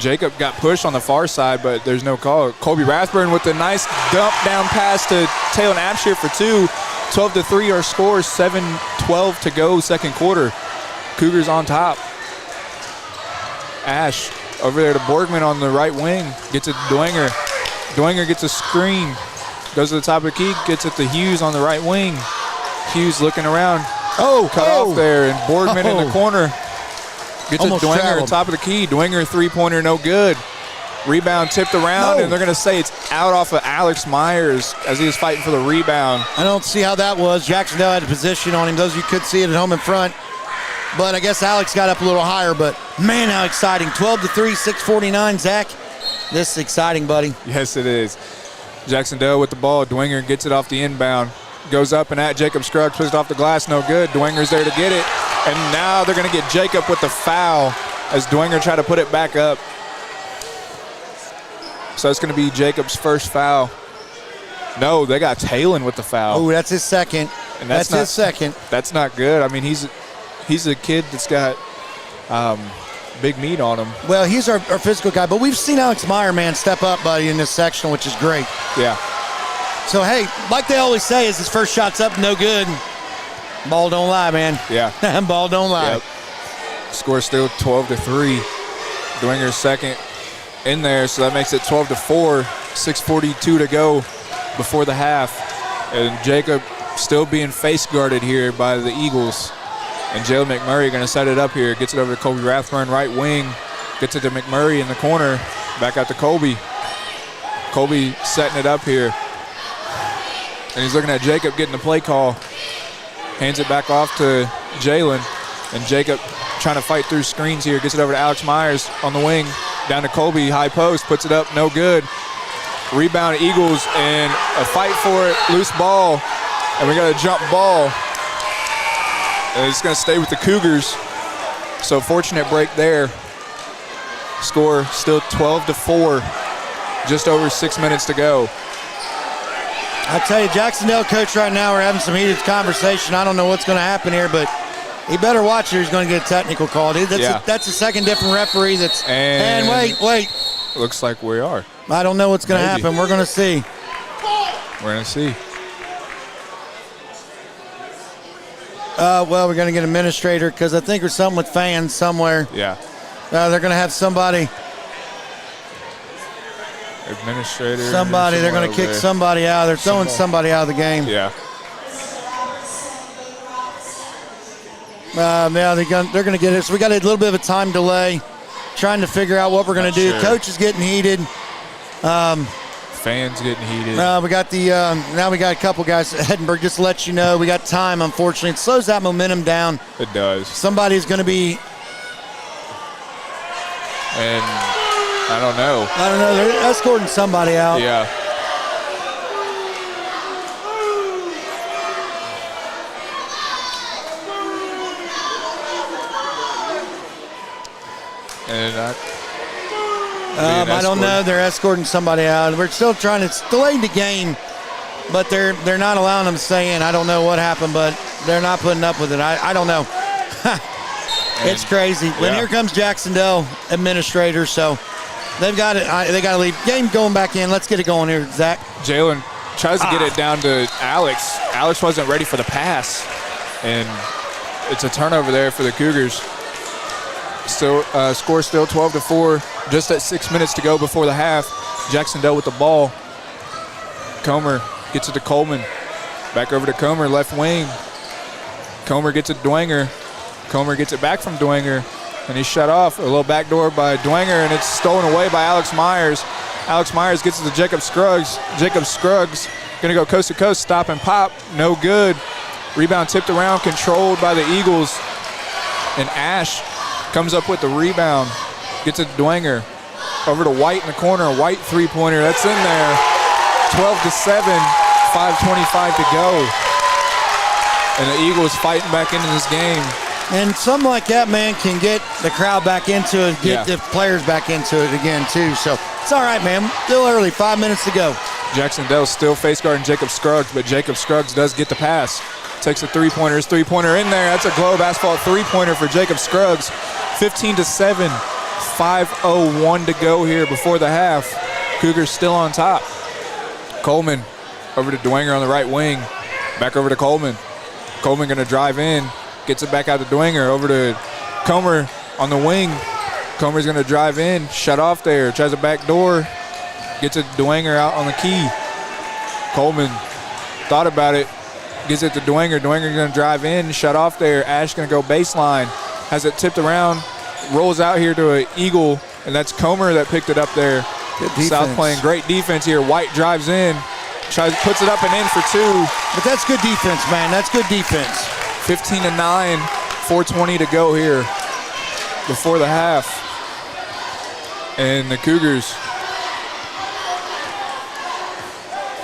Speaker 8: Jacob got pushed on the far side, but there's no call. Colby Rathburn with a nice dump down pass to Taylor Abshire for two. 12-3 our score, 7:12 to go second quarter. Cougars on top. Ash over there to Borgman on the right wing. Gets it to Dwinger. Dwinger gets a screen. Goes to the top of the key. Gets it to Hughes on the right wing. Hughes looking around. Cut off there. And Borgman in the corner. Gets it to Dwinger, top of the key. Dwinger three-pointer, no good. Rebound tipped around, and they're going to say it's out off of Alex Myers as he was fighting for the rebound.
Speaker 7: I don't see how that was. Jac-Cen-Del had a position on him. Those of you could see it at home in front. But I guess Alex got up a little higher. But, man, how exciting. 12-3, 6:49, Zach. This is exciting, buddy.
Speaker 8: Yes, it is. Jac-Cen-Del with the ball. Dwinger gets it off the inbound. Goes up and at Jacob Scruggs, pushed off the glass, no good. Dwinger's there to get it. And now they're going to get Jacob with the foul as Dwinger tried to put it back up. So it's going to be Jacob's first foul. No, they got Talon with the foul.
Speaker 7: Oh, that's his second.
Speaker 8: And that's
Speaker 7: his second.
Speaker 8: That's not good. I mean, he's a kid that's got big meat on him.
Speaker 7: Well, he's our physical guy, but we've seen Alex Meyer, man, step up, buddy, in this section, which is great.
Speaker 8: Yeah.
Speaker 7: So, hey, like they always say, is his first shot's up, no good. Ball don't lie, man.
Speaker 8: Yeah.
Speaker 7: Ball don't lie.
Speaker 8: Yep. Score still 12-3. Dwinger's second in there, so that makes it 12-4. 6:42 to go before the half. And Jacob still being face guarded here by the Eagles. And Jalen McMurray going to set it up here. Gets it over to Colby Rathburn, right wing. Gets it to McMurray in the corner. Back out to Colby. Colby setting it up here. And he's looking at Jacob getting the play call. Hands it back off to Jalen. And Jacob trying to fight through screens here. Gets it over to Alex Myers on the wing. Down to Colby, high post, puts it up, no good. Rebound Eagles and a fight for it, loose ball. And we got a jump ball. And it's going to stay with the Cougars. So fortunate break there. Score still 12-4. Just over 6 minutes to go.
Speaker 7: I tell you, Jac-Cen-Del coach right now, we're having some heated conversation. I don't know what's going to happen here, but he better watch here. He's going to get a technical call. That's a second different referee that's... And wait.
Speaker 8: Looks like we are.
Speaker 7: I don't know what's going to happen. We're going to see.
Speaker 8: We're going to see.
Speaker 7: Well, we're going to get an administrator because I think there's something with fans somewhere.
Speaker 8: Yeah.
Speaker 7: They're going to have somebody...
Speaker 8: Administrator.
Speaker 7: They're going to kick somebody out. They're throwing somebody out of the game.
Speaker 8: Yeah.
Speaker 7: They're going to get it. So we got a little bit of a time delay trying to figure out what we're going to do.
Speaker 8: Sure.
Speaker 7: Coach is getting heated.
Speaker 8: Fans getting heated.
Speaker 7: We got now we got a couple guys at Edinburgh. Just to let you know, we got time, unfortunately. It slows that momentum down.
Speaker 8: It does.
Speaker 7: Somebody's going to be...
Speaker 8: And I don't know.
Speaker 7: They're escorting somebody out.
Speaker 8: Yeah. And
Speaker 7: I don't know. They're escorting somebody out. We're still trying to delay the game but they're not allowing them to stay in. I don't know what happened, but they're not putting up with it. I don't know. It's crazy. But here comes Jac-Cen-Del administrators, so they've got it. They got to leave. Game going back in. Let's get it going here, Zach.
Speaker 8: Jalen tries to get it down to Alex. Alex wasn't ready for the pass, and it's a turnover there for the Cougars. Still, score still 12-4. Just at 6 minutes to go before the half. Jac-Cen-Del with the ball. Comer gets it to Coleman. Back over to Comer, left wing. Comer gets it to Dwenger. Comer gets it back from Dwenger, and he's shut off. A little backdoor by Dwenger, and it's stolen away by Alex Myers. Alex Myers gets it to Jacob Scruggs. Jacob Scruggs going to go coast to coast, stop and pop. No good. Rebound tipped around, controlled by the Eagles. And Ash comes up with the rebound. Gets it to Dwenger. Over to White in the corner. White three-pointer. That's in there. 12-7. 5:25 to go. And the Eagles fighting back into this game.
Speaker 7: And something like that, man, can get the crowd back into it, get the players back into it again, too. So it's all right, man. Still early, 5 minutes to go.
Speaker 8: Jac-Cen-Del still face guarding Jacob Scruggs, but Jacob Scruggs does get the pass. Takes a three-pointer. His three-pointer in there. That's a Globe Asphalt three-pointer for Jacob Scruggs. 15-7. 5:01 to go here before the half. Cougars still on top. Coleman over to Dwenger on the right wing. Back over to Coleman. Coleman going to drive in. Gets it back out to Dwenger. Over to Comer on the wing. Comer's going to drive in. Shut off there. Tries a back door. Gets it to Dwenger out on the key. Coleman thought about it. Gives it to Dwenger. Dwenger's going to drive in. Shut off there. Ash going to go baseline. Has it tipped around. Rolls out here to an Eagle. And that's Comer that picked it up there. South playing great defense here. White drives in. Puts it up and in for two.
Speaker 7: But that's good defense, man. That's good defense.
Speaker 8: 15-9, 4:20 to go here before the half. And the Cougars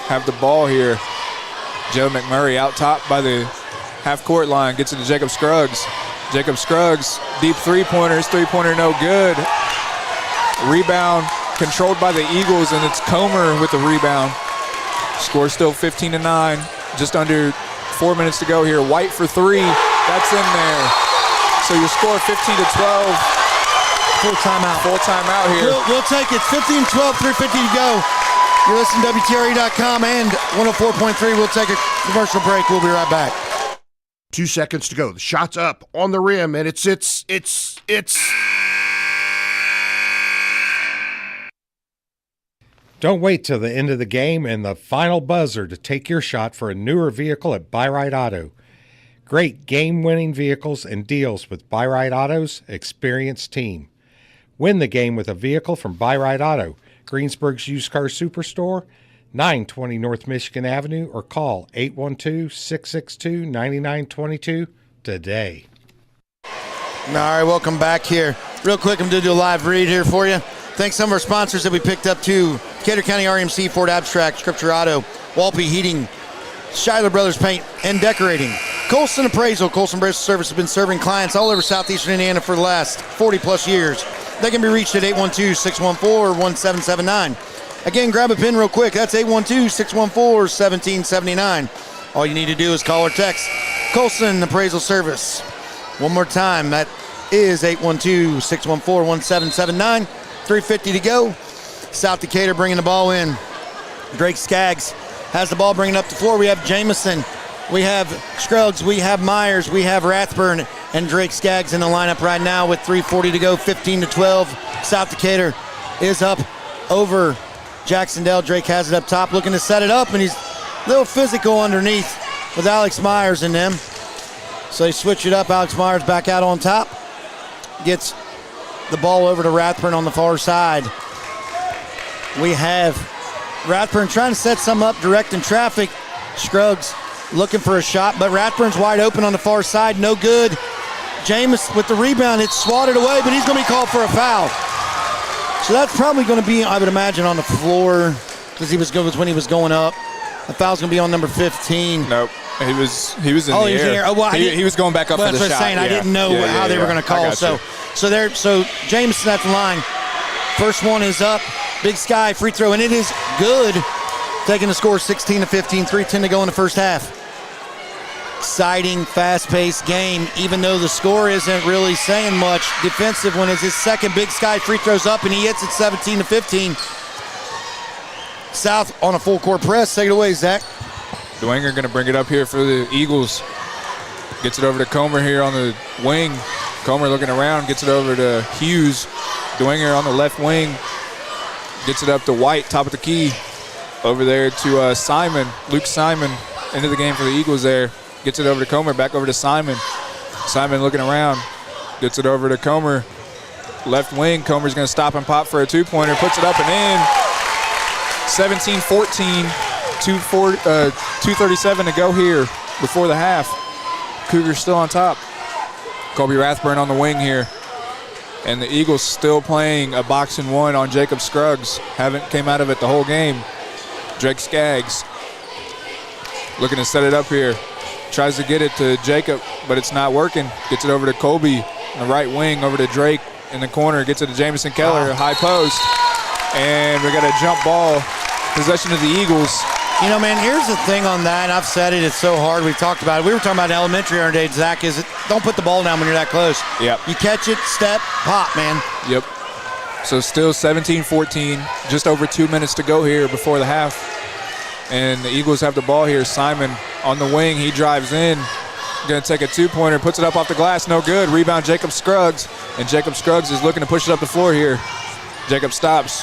Speaker 8: have the ball here. Joe McMurray out top by the half-court line. Gets it to Jacob Scruggs. Jacob Scruggs, deep three-pointer. His three-pointer no good. Rebound controlled by the Eagles, and it's Comer with the rebound. Score still 15-9. Just under 4 minutes to go here. White for three. That's in there. So your score 15-12.
Speaker 7: Full timeout.
Speaker 8: Full timeout here.
Speaker 7: We'll take it. 15-12, 3:50 to go. You're listening to WTRE.com and 104.3. We'll take a commercial break. We'll be right back.
Speaker 5: 2 seconds to go. The shot's up on the rim, and it's.
Speaker 6: Don't wait till the end of the game and the final buzzer to take your shot for a newer vehicle at Buy Right Auto. Great game-winning vehicles and deals with Buy Right Auto's experienced team. Win the game with a vehicle from Buy Right Auto, Greensburg's used car superstore, 920 North Michigan Avenue, or call 812-662-9922 today.
Speaker 7: All right, welcome back here. Real quick, I'm going to do a live read here for you. Thanks to some of our sponsors that we picked up too. Decatur County RMC, Ford Abstract, Scripture Auto, Walpe Heating, Schuyler Brothers Paint and Decorating. Colson Appraisal. Colson Appraisal Service has been serving clients all over southeastern Indiana for the last 40 plus years. They can be reached at 812-614-1779. Again, grab a pen real quick. That's 812-614-1779. All you need to do is call or text Colson Appraisal Service. One more time, that is 812-614-1779. 3:50 to go. South Decatur bringing the ball in. Drake Skaggs has the ball, bringing up the floor. We have Jamison, we have Scruggs, we have Myers, we have Rathburn, and Drake Skaggs in the lineup right now with 3:40 to go. 15-12. South Decatur is up over Jac-Cen-Del. Drake has it up top, looking to set it up, and he's a little physical underneath with Alex Myers in them. So they switch it up. Alex Myers back out on top. Gets the ball over to Rathburn on the far side. We have Rathburn trying to set some up, directing traffic. Scruggs looking for a shot, but Rathburn's wide open on the far side. No good. James with the rebound. It's swatted away, but he's going to be called for a foul. So that's probably going to be, I would imagine, on the floor because he was when he was going up. The foul's going to be on number 15.
Speaker 8: Nope. He was in the air.
Speaker 7: He was in the air. Oh, well,
Speaker 8: he was going back up for the shot.
Speaker 7: Saying, I didn't know how they were going to call. So Jameson at the line. First one is up. Big Sky free throw, and it is good taking the score 16-15, 3:10 to go in the first half. Exciting, fast-paced game, even though the score isn't really saying much. Defensive one is his second Big Sky free throws up, and he hits it 17-15. South on a full-court press. Take it away, Zach.
Speaker 8: Dwenger going to bring it up here for the Eagles. Gets it over to Comer here on the wing. Comer looking around, gets it over to Hughes. Dwenger on the left wing. Gets it up to White, top of the key. Over there to Simon, Luke Simon, into the game for the Eagles there. Gets it over to Comer, back over to Simon. Simon looking around, gets it over to Comer. Left wing, Comer's going to stop and pop for a two-pointer, puts it up and in. 17-14, 2:37 to go here before the half. Cougars still on top. Colby Rathburn on the wing here. And the Eagles still playing a box and one on Jacob Scruggs. Haven't came out of it the whole game. Drake Skaggs looking to set it up here. Tries to get it to Jacob, but it's not working. Gets it over to Colby on the right wing, over to Drake in the corner. Gets it to Jamison Keller, high post. And we got a jump ball, possession of the Eagles.
Speaker 7: You know, man, here's the thing on that. I've said it. It's so hard. We've talked about it. We were talking about elementary our day, Zach, is don't put the ball down when you're that close.
Speaker 8: Yep.
Speaker 7: You catch it, step, pop, man.
Speaker 8: Yep. So still 17-14, just over 2 minutes to go here before the half. And the Eagles have the ball here. Simon on the wing, he drives in. Going to take a two-pointer, puts it up off the glass, no good. Rebound, Jacob Scruggs. And Jacob Scruggs is looking to push it up the floor here. Jacob stops,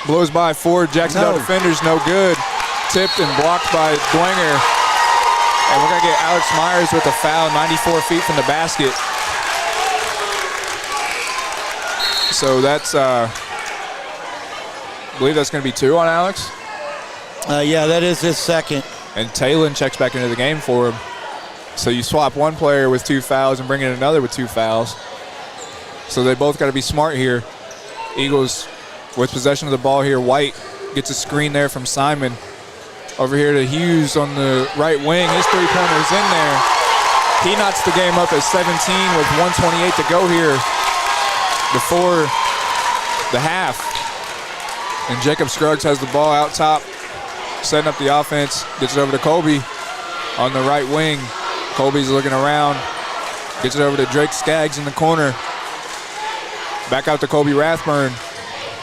Speaker 8: blows by four Jac-Cen-Del defenders, no good. Tipped and blocked by Dwenger. And we're going to get Alex Myers with a foul, 94 feet from the basket. So that's, I believe that's going to be two on Alex.
Speaker 7: Yeah, that is his second.
Speaker 8: And Talon checks back into the game for him. So you swap one player with two fouls and bring in another with two fouls. So they both got to be smart here. Eagles with possession of the ball here. White gets a screen there from Simon. Over here to Hughes on the right wing. His three-pointer's in there. He knocks the game up at 17 with 1:28 to go here before the half. And Jacob Scruggs has the ball out top, setting up the offense. Gets it over to Colby on the right wing. Colby's looking around. Gets it over to Drake Skaggs in the corner. Back out to Colby Rathburn.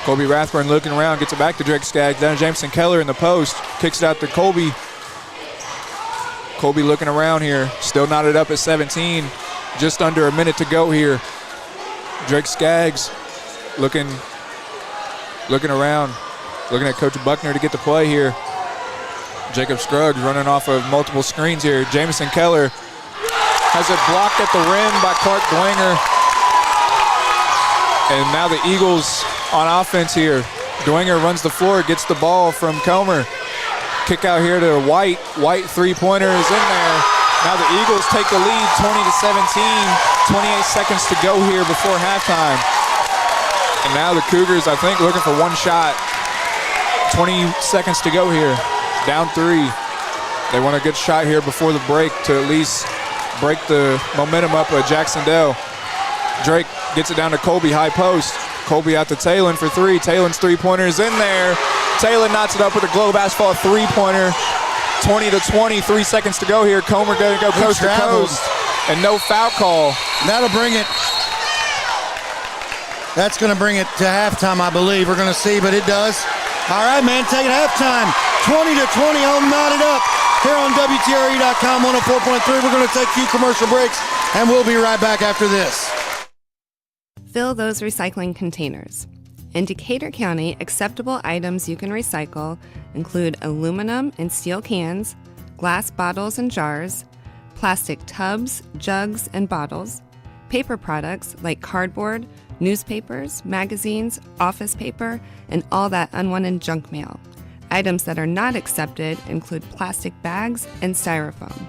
Speaker 8: Colby Rathburn looking around, gets it back to Drake Skaggs. Down to Jameson Keller in the post. Kicks it out to Colby. Colby looking around here. Still knotted up at 17. Just under a minute to go here. Drake Skaggs looking around. Looking at Coach Buckner to get the play here. Jacob Scruggs running off of multiple screens here. Jameson Keller has it blocked at the rim by Clark Dwenger. And now the Eagles on offense here. Dwenger runs the floor, gets the ball from Comer. Kick out here to White. White three-pointer is in there. Now the Eagles take the lead 20-17. 28 seconds to go here before halftime. And now the Cougars, I think, looking for one shot. 20 seconds to go here. Down three. They want a good shot here before the break to at least break the momentum up with Jac-Cen-Del. Drake gets it down to Colby, high post. Colby out to Talon for three. Talon's three-pointer is in there. Talon knocks it up with a Globe Asphalt three-pointer. 20-20, 3 seconds to go here. Comer going to go coast to coast. And no foul call.
Speaker 7: That'll bring it. That's going to bring it to halftime, I believe. We're going to see, but it does. All right, man, take it halftime. 20-20, all knotted up. Here on WTRE.com, 104.3. We're going to take a few commercial breaks, and we'll be right back after this.
Speaker 10: Fill those recycling containers. In Decatur County, acceptable items you can recycle include aluminum and steel cans, glass bottles and jars, plastic tubs, jugs, and bottles, paper products like cardboard, newspapers, magazines, office paper, and all that unwanted junk mail. Items that are not accepted include plastic bags and styrofoam.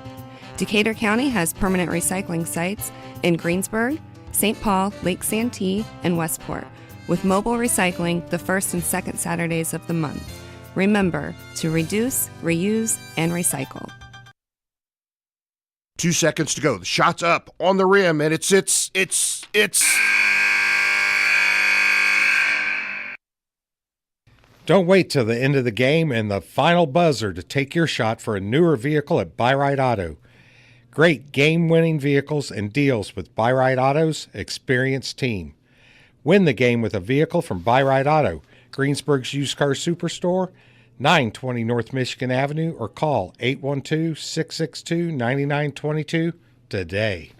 Speaker 10: Decatur County has permanent recycling sites in Greensburg, St. Paul, Lake Santee, and Westport, with mobile recycling the first and second Saturdays of the month. Remember to reduce, reuse, and recycle.
Speaker 5: 2 seconds to go. The shot's up on the rim, and it's.
Speaker 6: Don't wait till the end of the game and the final buzzer to take your shot for a newer vehicle at Buy Right Auto. Great game-winning vehicles and deals with Buy Right Auto's experienced team. Win the game with a vehicle from Buy Right Auto, Greensburg's used car superstore, 920 North Michigan Avenue, or call 812-662-9922 today.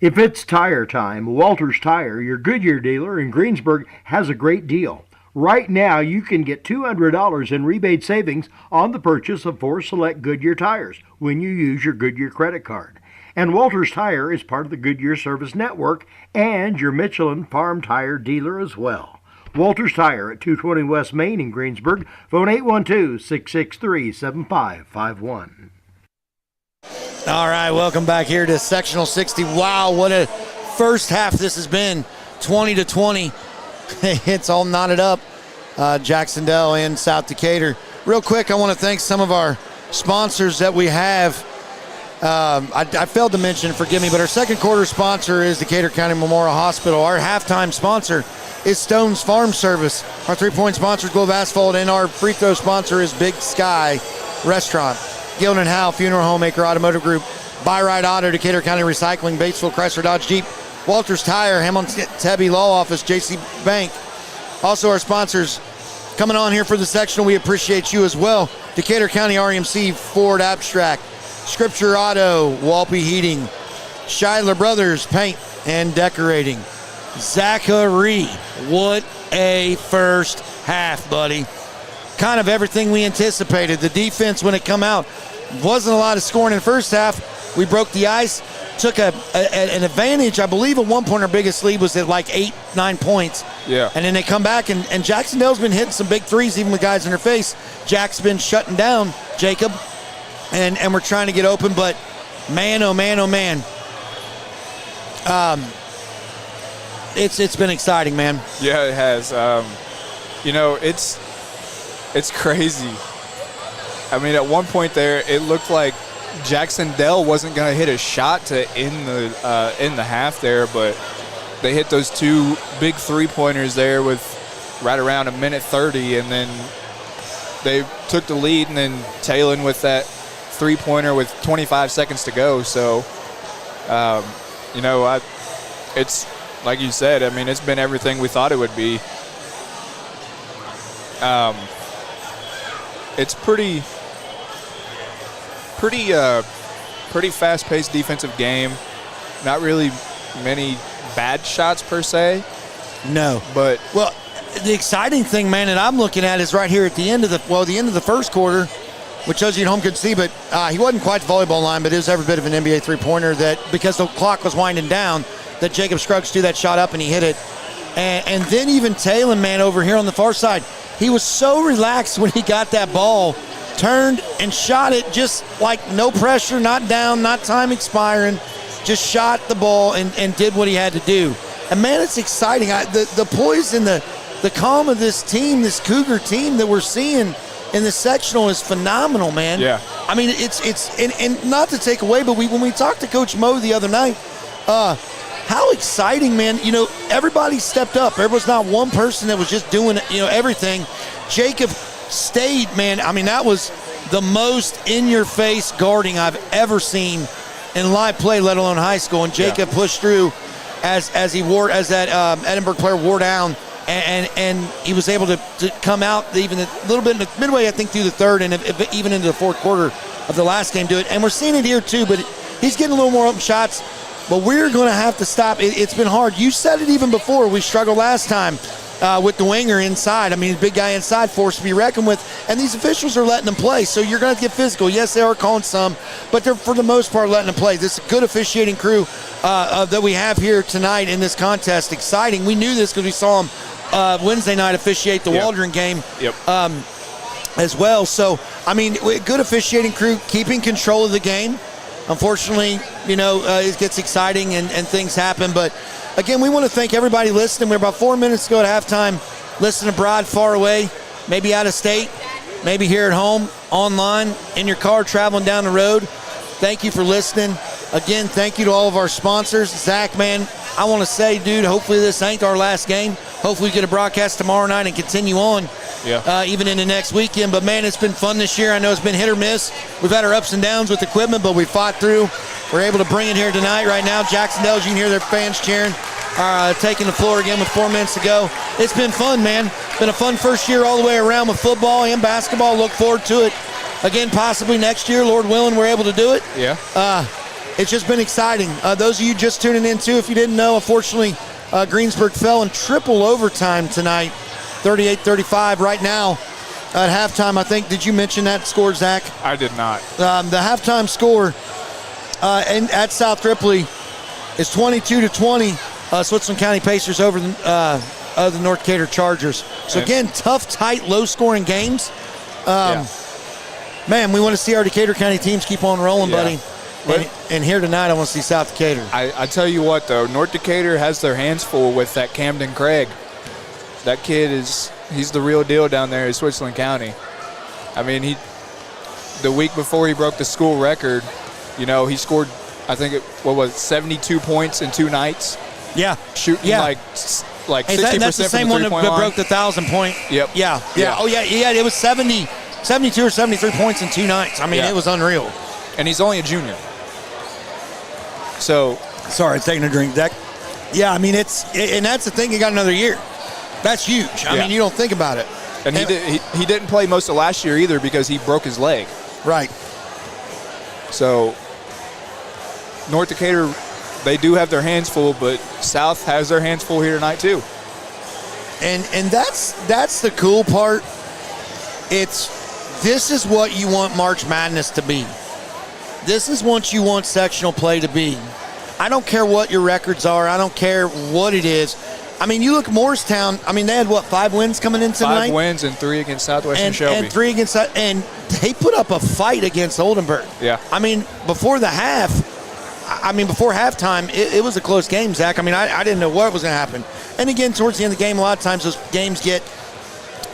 Speaker 1: If it's tire time, Walters Tire, your Goodyear dealer in Greensburg, has a great deal. Right now, you can get $200 in rebate savings on the purchase of 4 select Goodyear tires when you use your Goodyear credit card. And Walters Tire is part of the Goodyear Service Network and your Michelin Farm Tire dealer as well. Walters Tire at 220 West Main in Greensburg. Phone 812-663-7551.
Speaker 7: All right, welcome back here to Sectional 60. Wow, what a first half this has been. 20-20. It's all knotted up. Jac-Cen-Del and South Decatur. Real quick, I want to thank some of our sponsors that we have. I failed to mention, forgive me, but our second quarter sponsor is Decatur County Memorial Hospital. Our halftime sponsor is Stone's Farm Service. Our three-point sponsor is Globe Asphalt, and our free throw sponsor is Big Sky Restaurant. Gildan Howe, Funeral Home Maker Automotive Group, Buy Right Auto, Decatur County Recycling, Batesville Chrysler Dodge Jeep, Walters Tire, Hamilton Tebby Law Office, JC Bank. Also our sponsors coming on here for the sectional. We appreciate you as well. Decatur County RMC, Ford Abstract, Scripture Auto, Walpy Heating, Scheidler Brothers Paint and Decorating. Zachary, what a first half, buddy. Kind of everything we anticipated. The defense, when it come out, wasn't a lot of scoring in the first half. We broke the ice, took an advantage. I believe at one point our biggest lead was at like 8-9 points.
Speaker 8: Yeah.
Speaker 7: And then they come back, and Jac-Cen-Del's been hitting some big threes, even with guys in their face. Jack's been shutting down Jacob, and we're trying to get open. But man, oh man, oh man. It's been exciting, man.
Speaker 8: Yeah, it has. It's crazy. I mean, at one point there, it looked like Jac-Cen-Del wasn't going to hit a shot to end the half there, but they hit those 2 big three-pointers there with right around 1:30, and then they took the lead, and then Talon with that three-pointer with 25 seconds to go. So, it's like you said. I mean, it's been everything we thought it would be. It's pretty fast-paced defensive game. Not really many bad shots per se.
Speaker 7: No,
Speaker 8: but
Speaker 7: the exciting thing, man, that I'm looking at is right here at the end of the first quarter, which shows you at home could see. But he wasn't quite the volleyball line, but it was every bit of an NBA three-pointer. That because the clock was winding down, that Jacob Scruggs threw that shot up and he hit it. And then even Talon, man, over here on the far side. He was so relaxed when he got that ball, turned and shot it just like no pressure, not down, not time expiring, just shot the ball and did what he had to do. And, man, it's exciting. The poise and the calm of this team, this Cougar team that we're seeing in the sectional is phenomenal, man.
Speaker 8: Yeah.
Speaker 7: I mean, it's and not to take away, but when we talked to Coach Mo the other night, how exciting, man. Everybody stepped up. There was not one person that was just doing, everything. Jacob stayed, man. I mean, that was the most in-your-face guarding I've ever seen in live play, let alone high school. And Jacob pushed through as that Edinburgh player wore down, and he was able to come out even a little bit in the midway, I think, through the third, and even into the fourth quarter of the last game do it. And we're seeing it here, too, but he's getting a little more open shots. But we're going to have to stop. It's been hard. You said it even before. We struggled last time with the winger inside. I mean, the big guy inside forced to be reckoned with. And these officials are letting them play. So you're going to get physical. Yes, they are calling some, but they're, for the most part, letting them play. This is a good officiating crew that we have here tonight in this contest. Exciting. We knew this because we saw them Wednesday night officiate the Waldron game as well. So, I mean, good officiating crew, keeping control of the game. Unfortunately, it gets exciting and things happen. But, again, we want to thank everybody listening. We're about 4 minutes to go at halftime. Listen abroad, far away, maybe out of state, maybe here at home, online, in your car, traveling down the road. Thank you for listening. Again, thank you to all of our sponsors. Zach, man, I want to say, dude, hopefully this ain't our last game. Hopefully we get a broadcast tomorrow night and continue on even into next weekend. But, man, it's been fun this year. I know it's been hit or miss. We've had our ups and downs with equipment, but we fought through. We're able to bring it here tonight. Right now, Jac-Cen-Del, you can hear their fans cheering, taking the floor again with 4 minutes to go. It's been fun, man. Been a fun first year all the way around with football and basketball. Look forward to it again possibly next year. Lord willing, we're able to do it.
Speaker 8: Yeah.
Speaker 7: It's just been exciting. Those of you just tuning in, too, if you didn't know, unfortunately, Greensburg fell in triple overtime tonight, 38-35 right now at halftime. I think, did you mention that score, Zach?
Speaker 8: I did not.
Speaker 7: The halftime score at South Ripley is 22-20. Switzerland County Pacers over the North Decatur Chargers. So, again, tough, tight, low-scoring games. Man, we want to see our Decatur County teams keep on rolling, buddy. And here tonight, I want to see South Decatur.
Speaker 8: I tell you what, though, North Decatur has their hands full with that Camden Craig. That kid he's the real deal down there in Switzerland County. I mean, the week before he broke the school record, he scored, I think, 72 points in 2 nights.
Speaker 7: Yeah.
Speaker 8: Shooting like 60%
Speaker 7: that's the same
Speaker 8: from the
Speaker 7: one that
Speaker 8: three-point
Speaker 7: broke the 1,000-point.
Speaker 8: Yep.
Speaker 7: Yeah. Oh, yeah. It was 72 or 73 points in 2 nights. I mean, it was unreal.
Speaker 8: And he's only a junior. So.
Speaker 7: Sorry, it's taking a drink, Zach. Yeah, I mean, and that's the thing. He got another year. That's huge. I mean, you don't think about it.
Speaker 8: And he didn't play most of last year either because he broke his leg.
Speaker 7: Right.
Speaker 8: So, North Decatur, they do have their hands full, but South has their hands full here tonight too.
Speaker 7: And that's the cool part. This is what you want March Madness to be. This is what you want sectional play to be. I don't care what your records are. I don't care what it is. I mean, you look at Morristown. I mean, they had, 5 wins coming in tonight?
Speaker 8: 5 wins and 3 against Southwestern Shelby.
Speaker 7: And 3 against – and they put up a fight against Oldenburg.
Speaker 8: Yeah.
Speaker 7: I mean, before halftime, it was a close game, Zach. I mean, I didn't know what was going to happen. And, again, towards the end of the game, a lot of times those games get,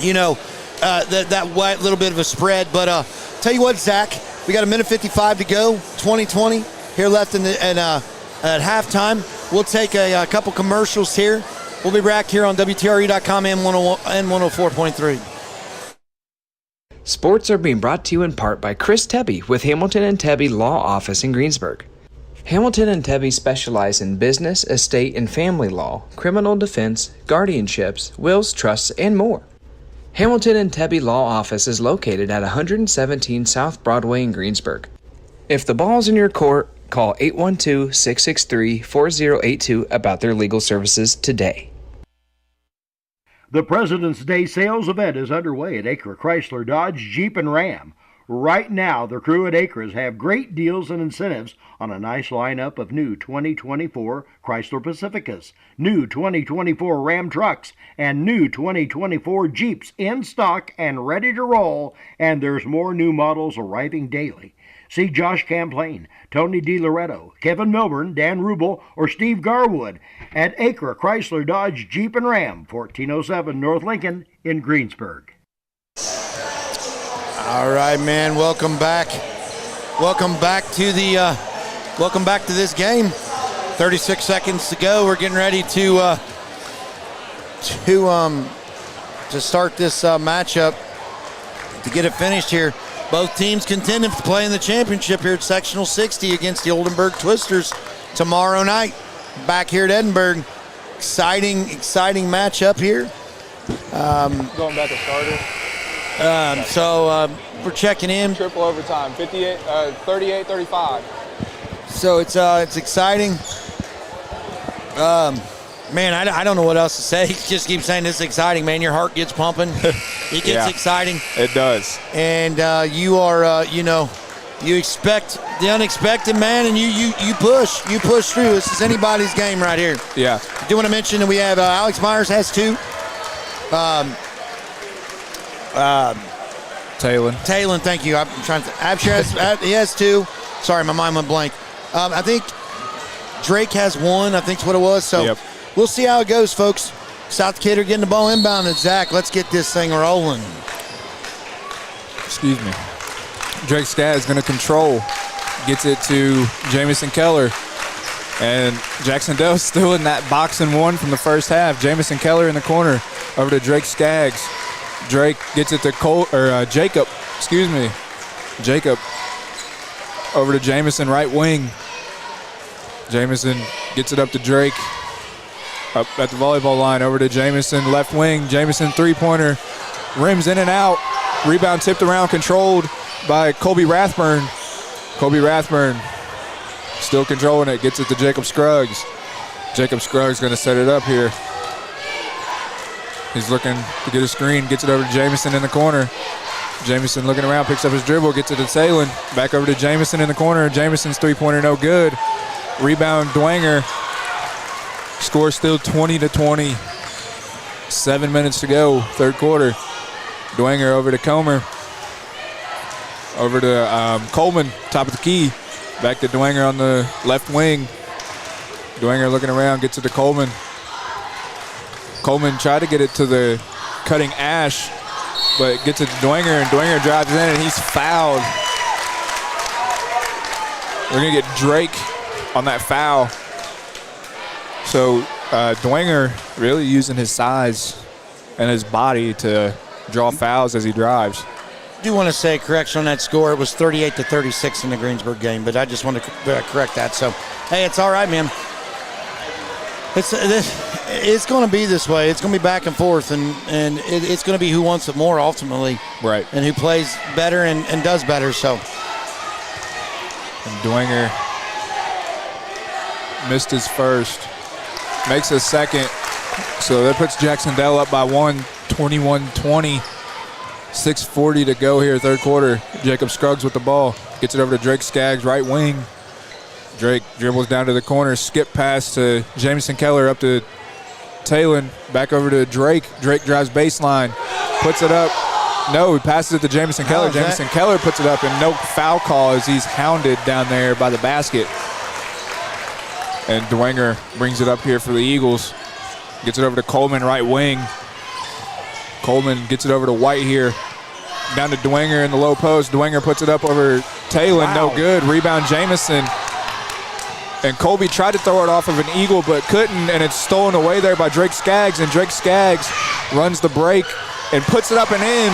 Speaker 7: that little bit of a spread. But tell you what, Zach, we got 1:55 to go, 2020 here left at halftime. We'll take a couple commercials here. We'll be back here on WTRE.com and 104.3.
Speaker 4: Sports are being brought to you in part by Chris Tebby with Hamilton and Tebby Law Office in Greensburg. Hamilton and Tebby specialize in business, estate, and family law, criminal defense, guardianships, wills, trusts, and more. Hamilton and Tebby Law Office is located at 117 South Broadway in Greensburg. If the ball's in your court, call 812-663-4082 about their legal services today.
Speaker 1: The President's Day sales event is underway at Acre Chrysler Dodge Jeep and Ram. Right now, the crew at Acres have great deals and incentives on a nice lineup of new 2024 Chrysler Pacificas, new 2024 Ram trucks, and new 2024 Jeeps in stock and ready to roll, and there's more new models arriving daily. See Josh Camplain, Tony DiLoretto, Kevin Milburn, Dan Rubel, or Steve Garwood at Acre Chrysler Dodge Jeep and Ram, 1407 North Lincoln in Greensburg.
Speaker 7: All right, man. Welcome back. Welcome back to this game. 36 seconds to go. We're getting ready to start this matchup to get it finished here. Both teams contending to play in the championship here at Sectional 60 against the Oldenburg Twisters tomorrow night back here at Edinburgh. Exciting matchup here.
Speaker 8: Going back to starter.
Speaker 7: So we're checking in.
Speaker 8: Triple overtime, 38-35.
Speaker 7: So it's exciting. Man, I don't know what else to say. Just keep saying this is exciting, man. Your heart gets pumping. It gets exciting.
Speaker 8: It does.
Speaker 7: And you are, you expect the unexpected, man, and you push. You push through. This is anybody's game right here.
Speaker 8: Yeah.
Speaker 7: I do want to mention that we have Alex Myers has 2. Talon, thank you. I'm trying to. Abshir he has 2. Sorry, my mind went blank. I think Drake has 1. I think's what it was. So we'll see how it goes, folks. South Decatur getting the ball inbound, and Zach, let's get this thing rolling.
Speaker 8: Excuse me. Drake Scott is going to control. Gets it to Jamison Keller. And Jac-Cen-Del still in that box and one from the first half. Jamison Keller in the corner over to Drake Skaggs. Drake gets it to Jacob. Jacob over to Jamison, right wing. Jamison gets it up to Drake. Up at the volleyball line, over to Jamison, left wing. Jamison three-pointer, rims in and out. Rebound tipped around, controlled by Colby Rathburn. Colby Rathburn still controlling it, gets it to Jacob Scruggs. Jacob Scruggs going to set it up here. He's looking to get a screen, gets it over to Jamison in the corner. Jamison looking around, picks up his dribble, gets it to Talon. Back over to Jamison in the corner. Jamison's three-pointer no good. Rebound Dwanger. Score still 20-20. 7 minutes to go, third quarter. Dwanger over to Comer. Over to Coleman, top of the key. Back to Dwanger on the left wing. Dwanger looking around, gets it to Coleman. Coleman tried to get it to the cutting Ash, but gets it to Dwanger, and Dwanger drives in, and he's fouled. We're going to get Drake on that foul. So Dwanger really using his size and his body to draw fouls as he drives.
Speaker 7: I do want to say correction on that score. It was 38-36 in the Greensburg game, but I just want to correct that. So, hey, it's all right, man. It's going to be this way. It's going to be back and forth, and it's going to be who wants it more ultimately.
Speaker 8: Right.
Speaker 7: And who plays better and does better. So.
Speaker 8: And Dwanger missed his first. Makes his second. So that puts Jac-Cen-Del up by 21-20. 6:40 to go here, third quarter. Jacob Scruggs with the ball. Gets it over to Drake Skaggs, right wing. Drake dribbles down to the corner. Skip pass to Jamison Keller, up to Talon. Back over to Drake. Drake drives baseline. Puts it up. No, he passes it to Jamison Keller. Jamison Keller puts it up, and no foul call as he's hounded down there by the basket. And Dwanger brings it up here for the Eagles. Gets it over to Coleman, right wing. Coleman gets it over to White here. Down to Dwanger in the low post. Dwanger puts it up over Talon. Wow. No good. Rebound Jamison. And Colby tried to throw it off of an Eagle but couldn't, and it's stolen away there by Drake Skaggs. And Drake Skaggs runs the break and puts it up and in.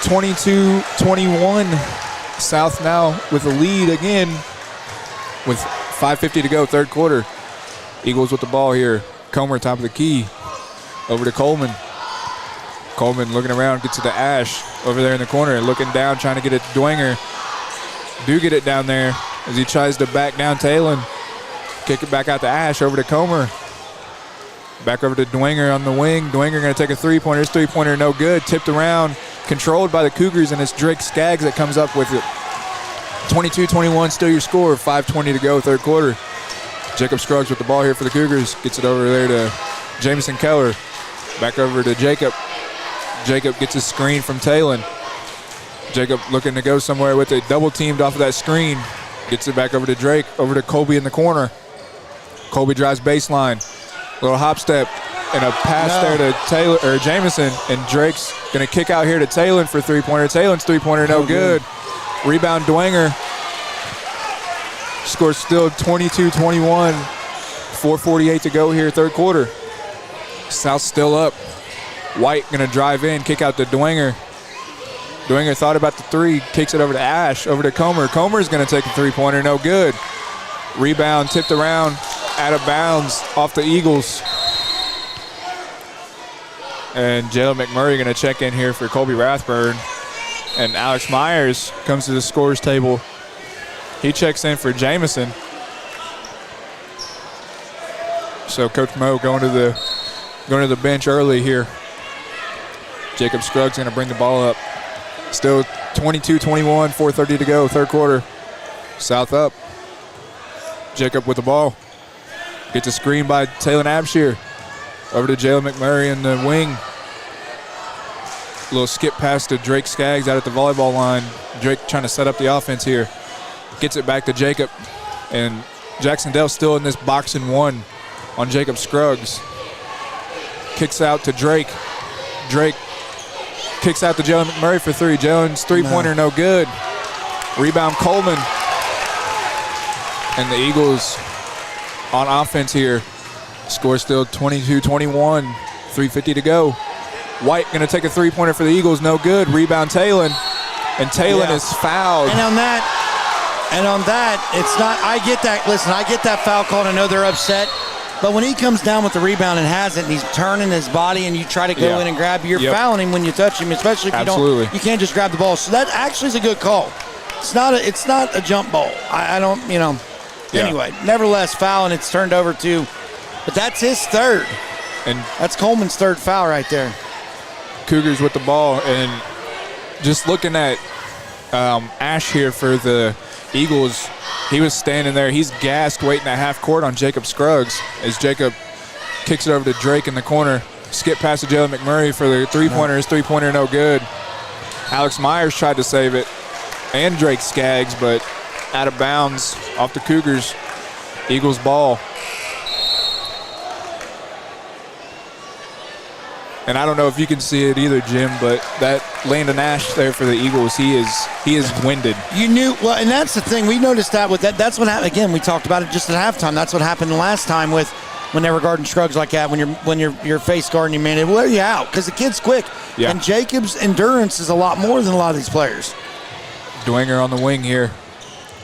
Speaker 8: 22-21. South now with the lead again with 5:50 to go, third quarter. Eagles with the ball here. Comer top of the key. Over to Coleman. Coleman looking around, gets it to Ash over there in the corner, looking down, trying to get it to Dwanger. Do get it down there as he tries to back down Talon. Kick it back out to Ash, over to Comer. Back over to Dwanger on the wing. Dwanger going to take a three-pointer. His three-pointer no good. Tipped around, controlled by the Cougars, and it's Drake Skaggs that comes up with it. 22-21, still your score. 5:20 to go, third quarter. Jacob Scruggs with the ball here for the Cougars. Gets it over there to Jamison Keller. Back over to Jacob. Jacob gets a screen from Talon. Jacob looking to go somewhere with it. Double teamed off of that screen. Gets it back over to Drake. Over to Colby in the corner. Colby drives baseline. Little hop step and a pass there to Taylor or Jamison. And Drake's going to kick out here to Talon for three-pointer. Talon's three-pointer no good. Rebound Dwanger. Score still 22-21. 4:48 to go here, third quarter. South still up. White going to drive in, kick out to Dwanger. Dwanger thought about the three, kicks it over to Ash, over to Comer. Comer's going to take a three-pointer, no good. Rebound tipped around, out of bounds, off the Eagles. And Jalen McMurray going to check in here for Colby Rathburn. And Alex Myers comes to the scorers table. He checks in for Jamison. So Coach Moe going to the bench early here. Jacob Scruggs going to bring the ball up. Still 22-21, 4:30 to go, third quarter. South up. Jacob with the ball. Gets a screen by Talon Abshire. Over to Jalen McMurray in the wing. Little skip pass to Drake Skaggs out at the volleyball line. Drake trying to set up the offense here. Gets it back to Jacob. And Jac-Cen-Del still in this box and one on Jacob Scruggs. Kicks out to Drake. Drake kicks out to Jalen McMurray for three. Jalen's three-pointer no good. Rebound Coleman. And the Eagles on offense here. Score still 22-21, 3:50 to go. White going to take a three-pointer for the Eagles, no good. Rebound Talon, and Talon is fouled.
Speaker 7: And on that, it's not. I get that. Listen, I get that foul call. I know they're upset, but when he comes down with the rebound and has it, and he's turning his body, and you try to go in and grab, you're fouling him when you touch him, especially if you don't. You can't just grab the ball. So that actually is a good call. It's not a jump ball. I don't. Anyway, nevertheless, foul, and it's turned over to. But that's his third.
Speaker 8: And
Speaker 7: that's Coleman's third foul right there.
Speaker 8: Cougars with the ball, and just looking at Ash here for the Eagles, he was standing there. He's gassed waiting at half court on Jacob Scruggs as Jacob kicks it over to Drake in the corner. Skip past to Jalen McMurray for the three-pointer. His three-pointer no good. Alex Myers tried to save it, and Drake Skaggs, but out of bounds off the Cougars. Eagles ball. And I don't know if you can see it either, Jim, but that Landon Ash there for the Eagles, he is winded.
Speaker 7: You knew, well, and that's the thing. We noticed that with that. That's what happened. Again, we talked about it just at halftime. That's what happened the last time when they were guarding Scruggs like that. When you're face guarding your man, it will wear you out because the kid's quick. Yeah. And Jacob's endurance is a lot more than a lot of these players.
Speaker 8: Dwenger on the wing here.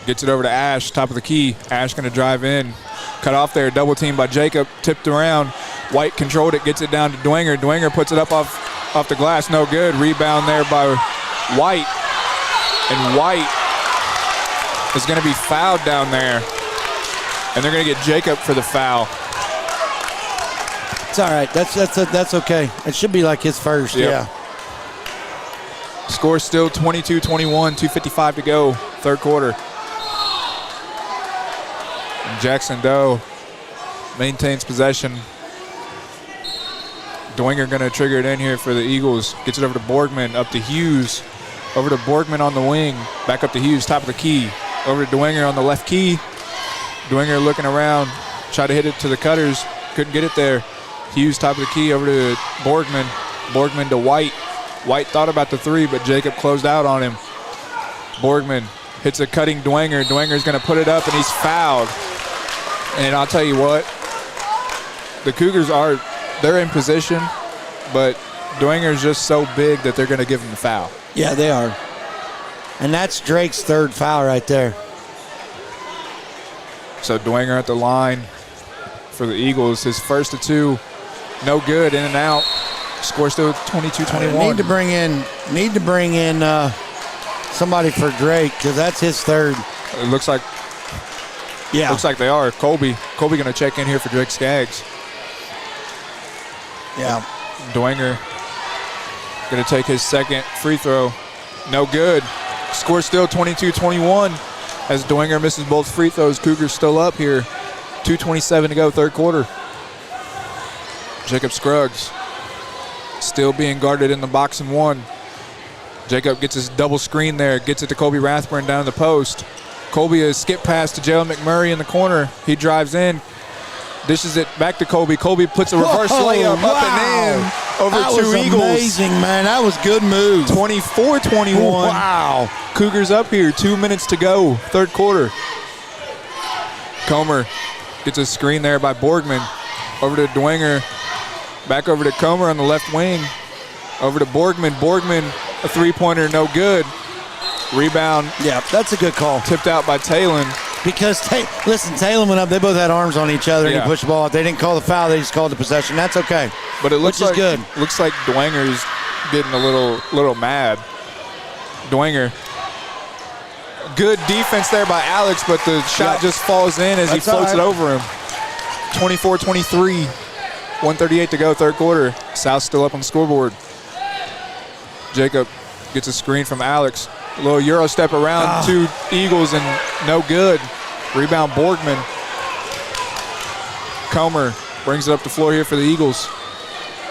Speaker 8: Gets it over to Ash, top of the key. Ash going to drive in. Cut off there, double team by Jacob, tipped around. White controlled it, gets it down to Dwenger. Dwenger puts it up off the glass, no good. Rebound there by White. And White is going to be fouled down there. And they're going to get Jacob for the foul.
Speaker 7: It's all right. That's okay. It should be like his first, yeah.
Speaker 8: Score still 22-21, 2:55 to go, third quarter. Jac-Cen-Del maintains possession. Dwenger going to trigger it in here for the Eagles. Gets it over to Borgman, up to Hughes. Over to Borgman on the wing. Back up to Hughes, top of the key. Over to Dwenger on the left key. Dwenger looking around. Tried to hit it to the cutters. Couldn't get it there. Hughes, top of the key, over to Borgman. Borgman to White. White thought about the three, but Jacob closed out on him. Borgman hits a cutting Dwenger. Dwenger's going to put it up, and he's fouled. And I'll tell you what, the Cougars they're in position, but Dwenger's just so big that they're going to give him the foul.
Speaker 7: Yeah, they are. And that's Drake's third foul right there.
Speaker 8: So Dwenger at the line for the Eagles. His first of two, no good, in and out. Score still 22-21.
Speaker 7: Need to bring in somebody for Drake because that's his third.
Speaker 8: It looks like. Yeah. Looks like they are. Colby going to check in here for Drake Skaggs.
Speaker 7: Yeah.
Speaker 8: Dwenger going to take his second free throw. No good. Score still 22-21 as Dwenger misses both free throws. Cougars still up here. 2:27 to go, third quarter. Jacob Scruggs still being guarded in the box and one. Jacob gets his double screen there. Gets it to Colby Rathburn down the post. Colby is skip pass to Jalen McMurray in the corner. He drives in, dishes it back to Colby. Colby puts a reverse layup up and in over two Eagles.
Speaker 7: Amazing, man. That was good move.
Speaker 8: 24-21.
Speaker 7: Wow.
Speaker 8: Cougars up here. 2 minutes to go, third quarter. Comer gets a screen there by Borgman. Over to Dwenger. Back over to Comer on the left wing. Over to Borgman. Borgman, a three-pointer, no good. Rebound.
Speaker 7: Yeah, that's a good call.
Speaker 8: Tipped out by Talon.
Speaker 7: Because, Talon went up. They both had arms on each other, and he pushed the ball out. They didn't call the foul. They just called the possession. That's okay.
Speaker 8: But it looks
Speaker 7: like good.
Speaker 8: Looks like Dwenger's getting a little mad. Dwenger. Good defense there by Alex, but the shot just falls in as he floats it over him. 24-23. 1:38 to go, third quarter. South still up on the scoreboard. Jacob gets a screen from Alex. A little Euro step around two Eagles and no good. Rebound Borgman. Comer brings it up the floor here for the Eagles.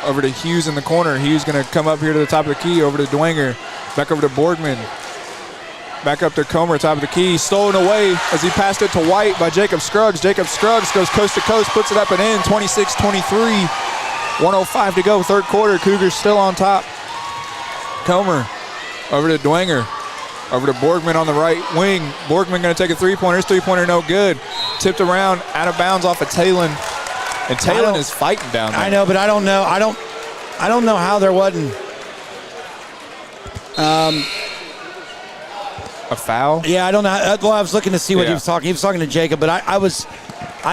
Speaker 8: Over to Hughes in the corner. Hughes going to come up here to the top of the key. Over to Dwenger. Back over to Borgman. Back up to Comer, top of the key. Stolen away as he passed it to White by Jacob Scruggs. Jacob Scruggs goes coast to coast, puts it up and in. 26-23. 1:05 to go, third quarter. Cougars still on top. Comer over to Dwenger. Over to Borgman on the right wing. Borgman going to take a three-pointer. His three-pointer no good. tipped around out of bounds off of Talon. And Talon is fighting down there.
Speaker 7: I know, but I don't know. I don't know how there wasn't
Speaker 8: a foul?
Speaker 7: Yeah, I don't know. Well, I was looking to see what he was talking. He was talking to Jacob, but I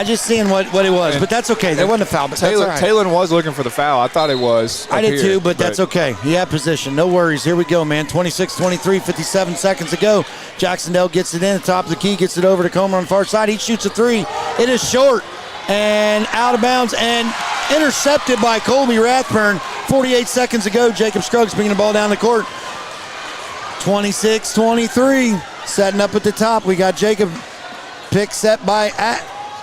Speaker 7: just seeing what it was. But that's okay. There wasn't a foul. But
Speaker 8: Talon,
Speaker 7: that's all right.
Speaker 8: Talon was looking for the foul. I thought it was.
Speaker 7: I did too, but that's okay. He had position. No worries. Here we go, man. 26-23, 57 seconds to go. Jac-Cen-Del gets it in at the top of the key, gets it over to Comer on the far side. He shoots a three. It is short and out of bounds and intercepted by Colby Rathburn. 48 seconds to go. Jacob Scruggs bringing the ball down the court. 26-23. Setting up at the top. We got Jacob. Pick set by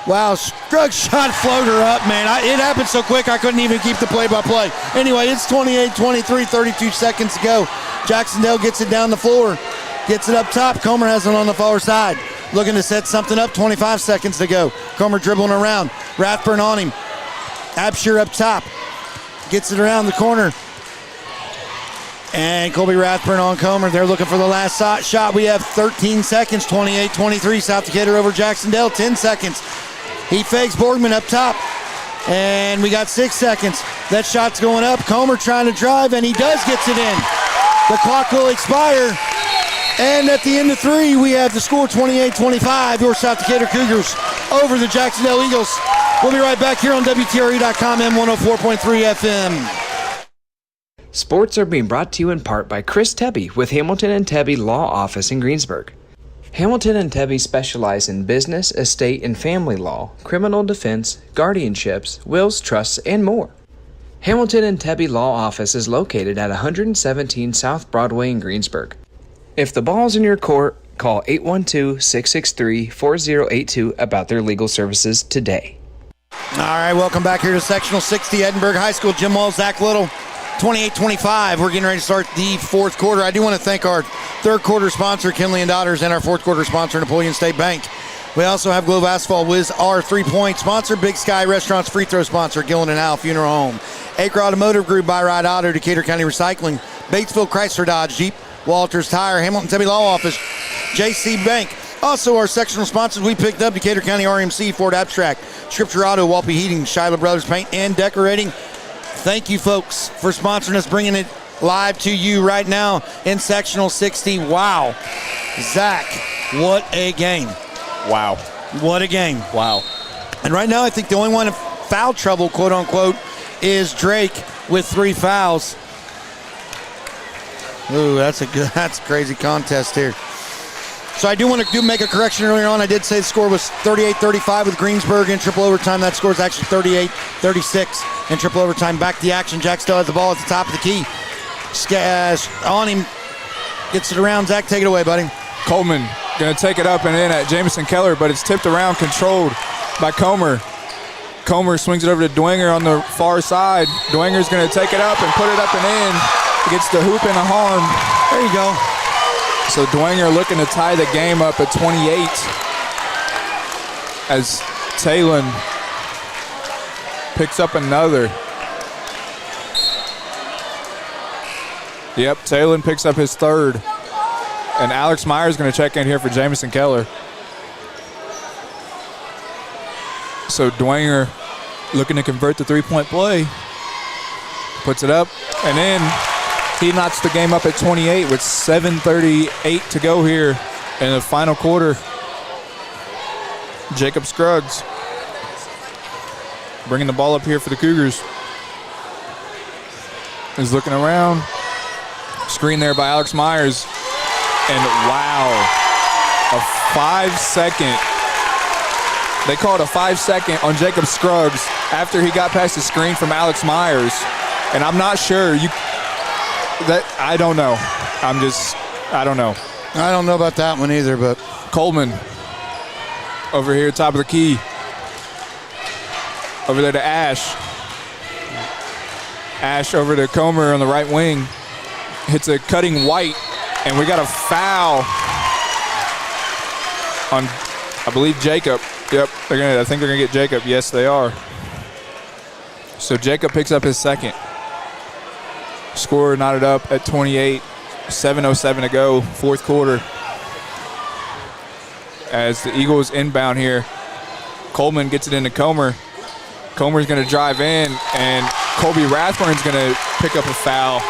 Speaker 7: wow, Scruggs shot floater up, man. It happened so quick I couldn't even keep the play-by-play. Anyway, it's 28-23, 32 seconds to go. Jac-Cen-Del gets it down the floor. Gets it up top. Comer has it on the far side. Looking to set something up. 25 seconds to go. Comer dribbling around. Rathburn on him. Absher up top. Gets it around the corner. And Colby Rathburn on Comer. They're looking for the last shot. We have 13 seconds. 28-23. South Decatur over Jac-Cen-Del. 10 seconds. He fakes Borgman up top. And we got 6 seconds. That shot's going up. Comer trying to drive, and he does gets it in. The clock will expire. And at the end of 3, we have the score 28-25. Your South Decatur Cougars over the Jac-Cen-Del Eagles. We'll be right back here on WTRE.com and 104.3 FM.
Speaker 4: Sports are being brought to you in part by Chris Tebby with Hamilton and Tebby Law Office in Greensburg. Hamilton and Tebby specialize in business, estate, and family law, criminal defense, guardianships, wills, trusts, and more. Hamilton and Tebby Law Office is located at 117 South Broadway in Greensburg. If the ball's in your court, call 812-663-4082 about their legal services today.
Speaker 7: All right, welcome back here to Sectional 60, Edinburgh High School. Jim Wall, Zach Little, 28-25. We're getting ready to start the fourth quarter. I do want to thank our third quarter sponsor, Kinley & Daughters, and our fourth quarter sponsor, Napoleon State Bank. We also have Globe Asphalt, Wiz our 3-point sponsor, Big Sky Restaurants free throw sponsor, Gillen & Al Funeral Home, Acre Automotive Group, Buy-Ride Auto, Decatur County Recycling, Batesville Chrysler Dodge Jeep, Walters Tire, Hamilton Tebby Law Office, JC Bank. Also our sectional sponsors we picked up, Decatur County RMC, Ford Abstract, Scripture Auto, Walpy Heating, Shiloh Brothers Paint and Decorating. Thank you folks for sponsoring us, bringing it live to you right now in Sectional 60. Wow. Zach, what a game.
Speaker 8: Wow.
Speaker 7: What a game.
Speaker 8: Wow.
Speaker 7: And right now I think the only one in foul trouble, quote unquote, is Drake with 3 fouls. Ooh, that's a crazy contest here. So I do want to make a correction earlier on. I did say the score was 38-35 with Greensburg in triple overtime. That score is actually 38-36 in triple overtime. Back to the action. Jac-Cen-Del has the ball at the top of the key. On him. Gets it around. Zach, take it away, buddy.
Speaker 8: Coleman going to take it up and in at Jamison Keller, but it's tipped around, controlled by Comer. Comer swings it over to Dwenger on the far side. Dwenger's going to take it up and put it up and in. Gets the hoop and a harm.
Speaker 7: There you go.
Speaker 8: So Dwenger looking to tie the game up at 28 as Talon picks up another. Yep, Talon picks up his third. And Alex Myers going to check in here for Jamison Keller. So Dwenger looking to convert the three-point play. Puts it up and in. He knocks the game up at 28 with 7:38 to go here in the final quarter. Jacob Scruggs bringing the ball up here for the Cougars. He's looking around. Screen there by Alex Myers. And wow, a 5-second. They called a 5-second on Jacob Scruggs after he got past the screen from Alex Myers. And I'm not sure I don't know. I don't know.
Speaker 7: I don't know about that one either, but.
Speaker 8: Coleman over here, top of the key. Over there to Ash. Ash over to Comer on the right wing. Hits a cutting white, and we got a foul on, I believe, Jacob. Yep, I think they're gonna get Jacob. Yes, they are. So Jacob picks up his second. Score knotted up at 28, 7:07 to go, fourth quarter. As the Eagles inbound here Coleman gets it into Comer. Comer's going to drive in, and Colby Rathburn's going to pick up a foul.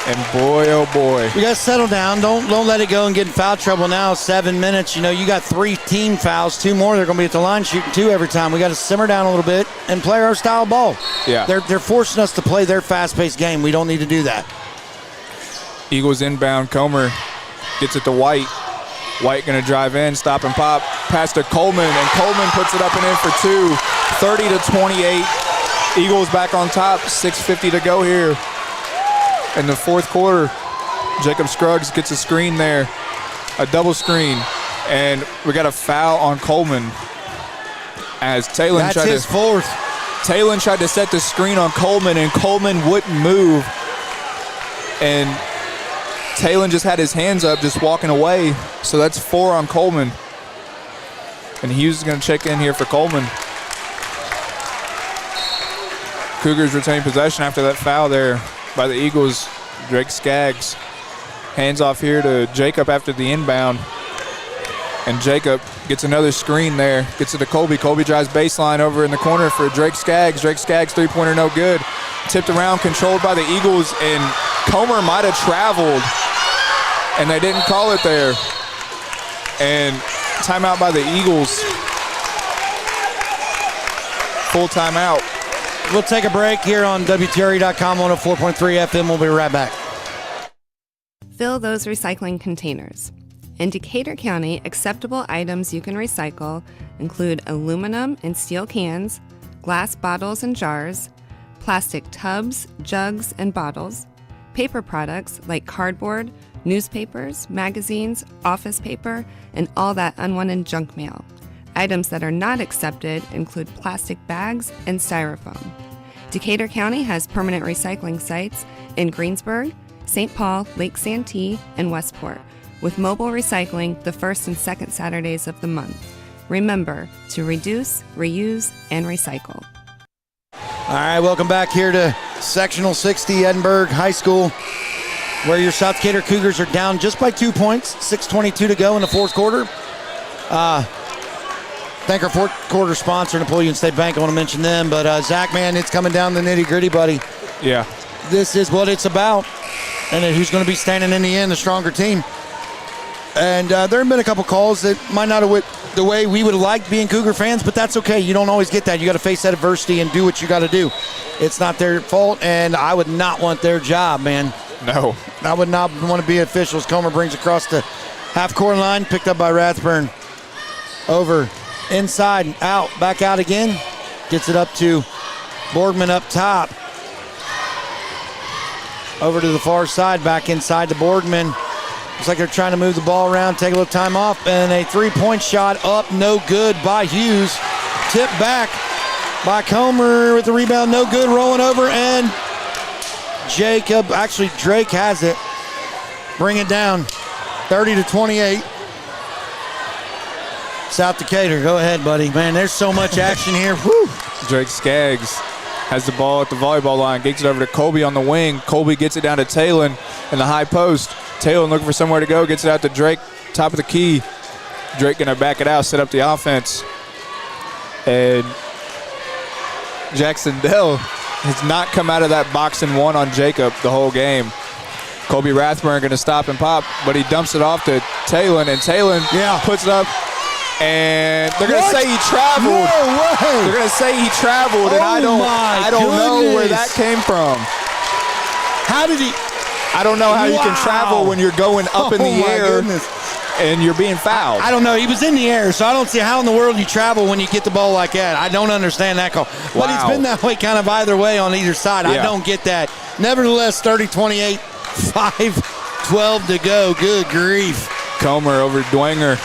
Speaker 8: And boy, oh boy.
Speaker 7: You got to settle down. Don't let it go and get in foul trouble now. 7 minutes. You got 3 team fouls. 2 more. They're going to be at the line shooting 2 every time. We got to simmer down a little bit and play our style of ball.
Speaker 8: Yeah.
Speaker 7: They're forcing us to play their fast-paced game. We don't need to do that.
Speaker 8: Eagles inbound. Comer gets it to White. White going to drive in, stop and pop. Pass to Coleman, and Coleman puts it up and in for 2. 30-28. Eagles back on top. 6:50 to go here in the fourth quarter. Jacob Scruggs gets a screen there, a double screen, and we got a foul on Coleman as Talon
Speaker 7: That's his fourth.
Speaker 8: Talon tried to set the screen on Coleman, and Coleman wouldn't move. And Talon just had his hands up, just walking away. So that's 4 on Coleman. And Hughes is going to check in here for Coleman. Cougars retain possession after that foul there by the Eagles. Drake Skaggs hands off here to Jacob after the inbound. And Jacob gets another screen there. Gets it to Colby. Colby drives baseline over in the corner for Drake Skaggs. Drake Skaggs three-pointer no good. Tipped around, controlled by the Eagles, and Comer might have traveled, and they didn't call it there. And timeout by the Eagles. Full timeout.
Speaker 7: We'll take a break here on WTRE.com 104.3 FM. We'll be right back.
Speaker 10: Fill those recycling containers. In Decatur County, acceptable items you can recycle include aluminum and steel cans, glass bottles and jars, plastic tubs, jugs, and bottles, paper products like cardboard, newspapers, magazines, office paper, and all that unwanted junk mail. Items that are not accepted include plastic bags and styrofoam. Decatur County has permanent recycling sites in Greensburg, St. Paul, Lake Santee, and Westport, with mobile recycling the first and second Saturdays of the month. Remember to reduce, reuse, and recycle.
Speaker 7: All right, welcome back here to Sectional 60 Edinburgh High School, where your South Decatur Cougars are down just by 2 points, 6:22 to go in the fourth quarter. Thank our fourth quarter sponsor, Napoleon State Bank. I want to mention them, but Zach, man, it's coming down the nitty-gritty, buddy.
Speaker 8: Yeah.
Speaker 7: This is what it's about, and who's going to be standing in the end, the stronger team. And there have been a couple calls that might not have went the way we would have liked being Cougar fans, but that's okay. You don't always get that. You got to face that adversity and do what you got to do. It's not their fault, and I would not want their job, man.
Speaker 8: No.
Speaker 7: I would not want to be officials. Comer brings across the half-court line, picked up by Rathburn. Over, inside, out, back out again. Gets it up to Borgman up top. Over to the far side, back inside to Borgman. Looks like they're trying to move the ball around, take a little time off, and a three-point shot up, no good by Hughes. Tip back by Comer with the rebound, no good, rolling over, and Drake has it. Bring it down, 30-28. South Decatur, go ahead, buddy. Man, there's so much action here. Woo.
Speaker 8: Drake Skaggs has the ball at the volleyball line, gets it over to Colby on the wing. Colby gets it down to Talon in the high post. Talon looking for somewhere to go, gets it out to Drake, top of the key. Drake gonna back it out, set up the offense. And Jac-Cen-Del has not come out of that box and one on Jacob the whole game. Colby Rathburn gonna stop and pop, but he dumps it off to Talon, and Talon puts it up. And they're going to say he traveled.
Speaker 7: No way.
Speaker 8: They're going to say he traveled, and I don't know where that came from.
Speaker 7: How did he?
Speaker 8: I don't know how you can travel when you're going up in the air and you're being fouled.
Speaker 7: I don't know. He was in the air, so I don't see how in the world you travel when you get the ball like that. I don't understand that call. But it's been that way kind of either way on either side. I don't get that. Nevertheless, 30-28, 5:12 to go. Good grief.
Speaker 8: Comer over Dwenger.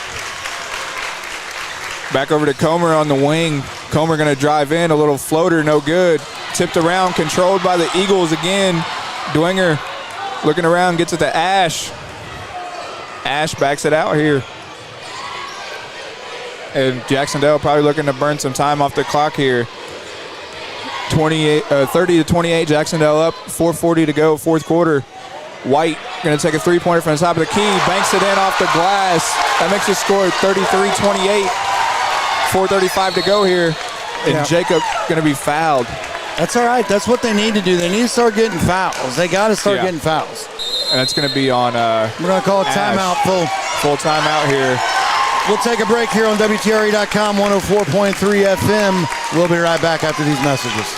Speaker 8: Back over to Comer on the wing. Comer going to drive in. A little floater, no good. Tipped around, controlled by the Eagles again. Dwenger looking around, gets it to Ash. Ash backs it out here. And Jac-Cen-Del probably looking to burn some time off the clock here. 30-28, Jac-Cen-Del up. 4:40 to go, fourth quarter. White going to take a three-pointer from the top of the key. Banks it in off the glass. That makes the score 33-28. 4:35 to go here, and Jacob going to be fouled.
Speaker 7: That's all right. That's what they need to do. They need to start getting fouls. They got to start getting fouls.
Speaker 8: And it's going to be on
Speaker 7: we're going to call a timeout.
Speaker 8: Full timeout here.
Speaker 7: We'll take a break here on WTRE.com, 104.3 FM. We'll be right back after these messages.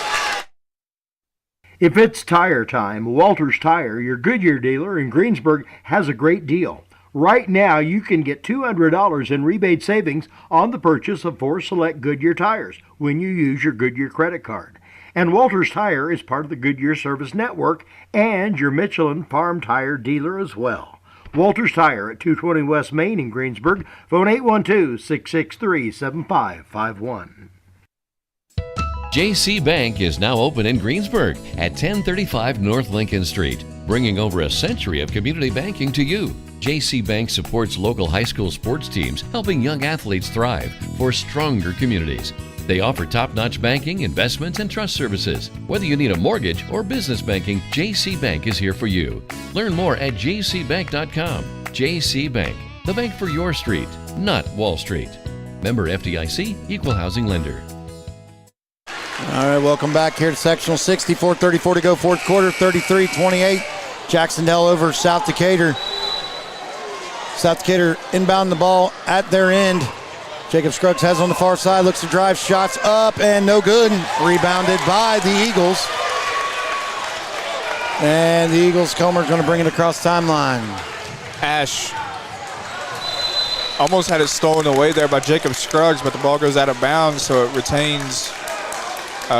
Speaker 1: If it's tire time, Walters Tire, your Goodyear dealer in Greensburg, has a great deal. Right now, you can get $200 in rebate savings on the purchase of 4 select Goodyear tires when you use your Goodyear credit card. And Walters Tire is part of the Goodyear Service Network and your Michelin Farm Tire dealer as well. Walters Tire at 220 West Main in Greensburg. Phone 812-663-7551.
Speaker 9: J.C. Bank is now open in Greensburg at 1035 North Lincoln Street, bringing over a century of community banking to you. J.C. Bank supports local high school sports teams, helping young athletes thrive for stronger communities. They offer top-notch banking, investments, and trust services. Whether you need a mortgage or business banking, J.C. Bank is here for you. Learn more at jcbank.com. J.C. Bank, the bank for your street, not Wall Street. Member FDIC, Equal Housing Lender.
Speaker 7: All right, welcome back here to Sectional 60, 4:34 to go, fourth quarter, 33-28. Jac-Cen-Del over South Decatur. South Decatur inbound the ball at their end. Jacob Scruggs has on the far side, looks to drive, shots up, and no good. Rebounded by the Eagles. And the Eagles, Comer's going to bring it across timeline.
Speaker 8: Ash almost had it stolen away there by Jacob Scruggs, but the ball goes out of bounds, so it retains,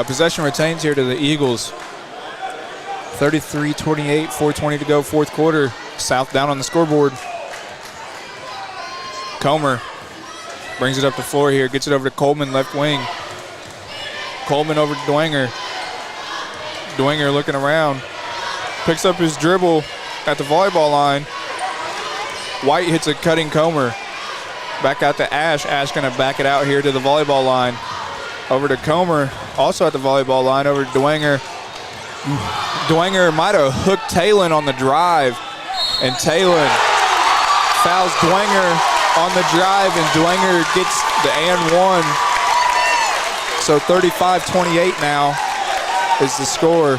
Speaker 8: possession retains here to the Eagles. 33-28, 4:20 to go, fourth quarter. South down on the scoreboard. Comer brings it up the floor here, gets it over to Coleman, left wing. Coleman over to Dwenger. Dwenger looking around, picks up his dribble at the volleyball line. White hits a cutting Comer. Back out to Ash. Ash gonna back it out here to the volleyball line. Over to Comer, also at the volleyball line, over to Dwenger. Dwenger might have hooked Talon on the drive, and Talon fouls Dwenger on the drive, and Dwenger gets the and one. So 35-28 now is the score.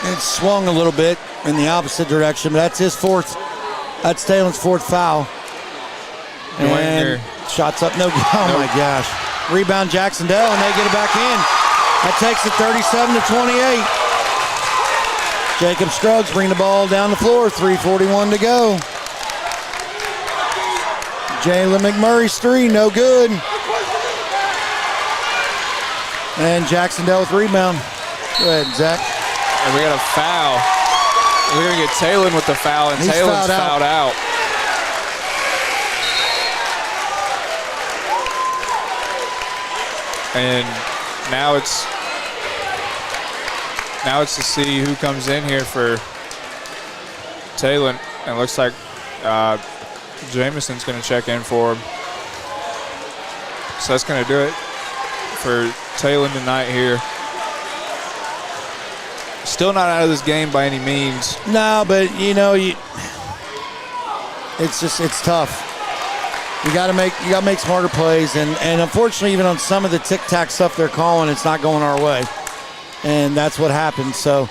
Speaker 7: It swung a little bit in the opposite direction, but that's his fourth. That's Talon's fourth foul.
Speaker 8: Dwenger.
Speaker 7: And shots up, no. Oh my gosh. Rebound Jac-Cen-Del, and they get it back in. That takes it 37-28. Jacob Scruggs bring the ball down the floor, 3:41 to go. Jalen McMurray's three, no good. And Jac-Cen-Del with rebound. Go ahead, Zach.
Speaker 8: And we got a foul. We're going to get Talon with the foul, and Talon's fouled out. And now it's to see who comes in here for Talon. And it looks like Jameson's going to check in for him. So that's going to do it for Talon tonight here. Still not out of this game by any means.
Speaker 7: No, but it's tough. You got to make smarter plays, and unfortunately, even on some of the tic-tac stuff they're calling, it's not going our way, and that's what happened. So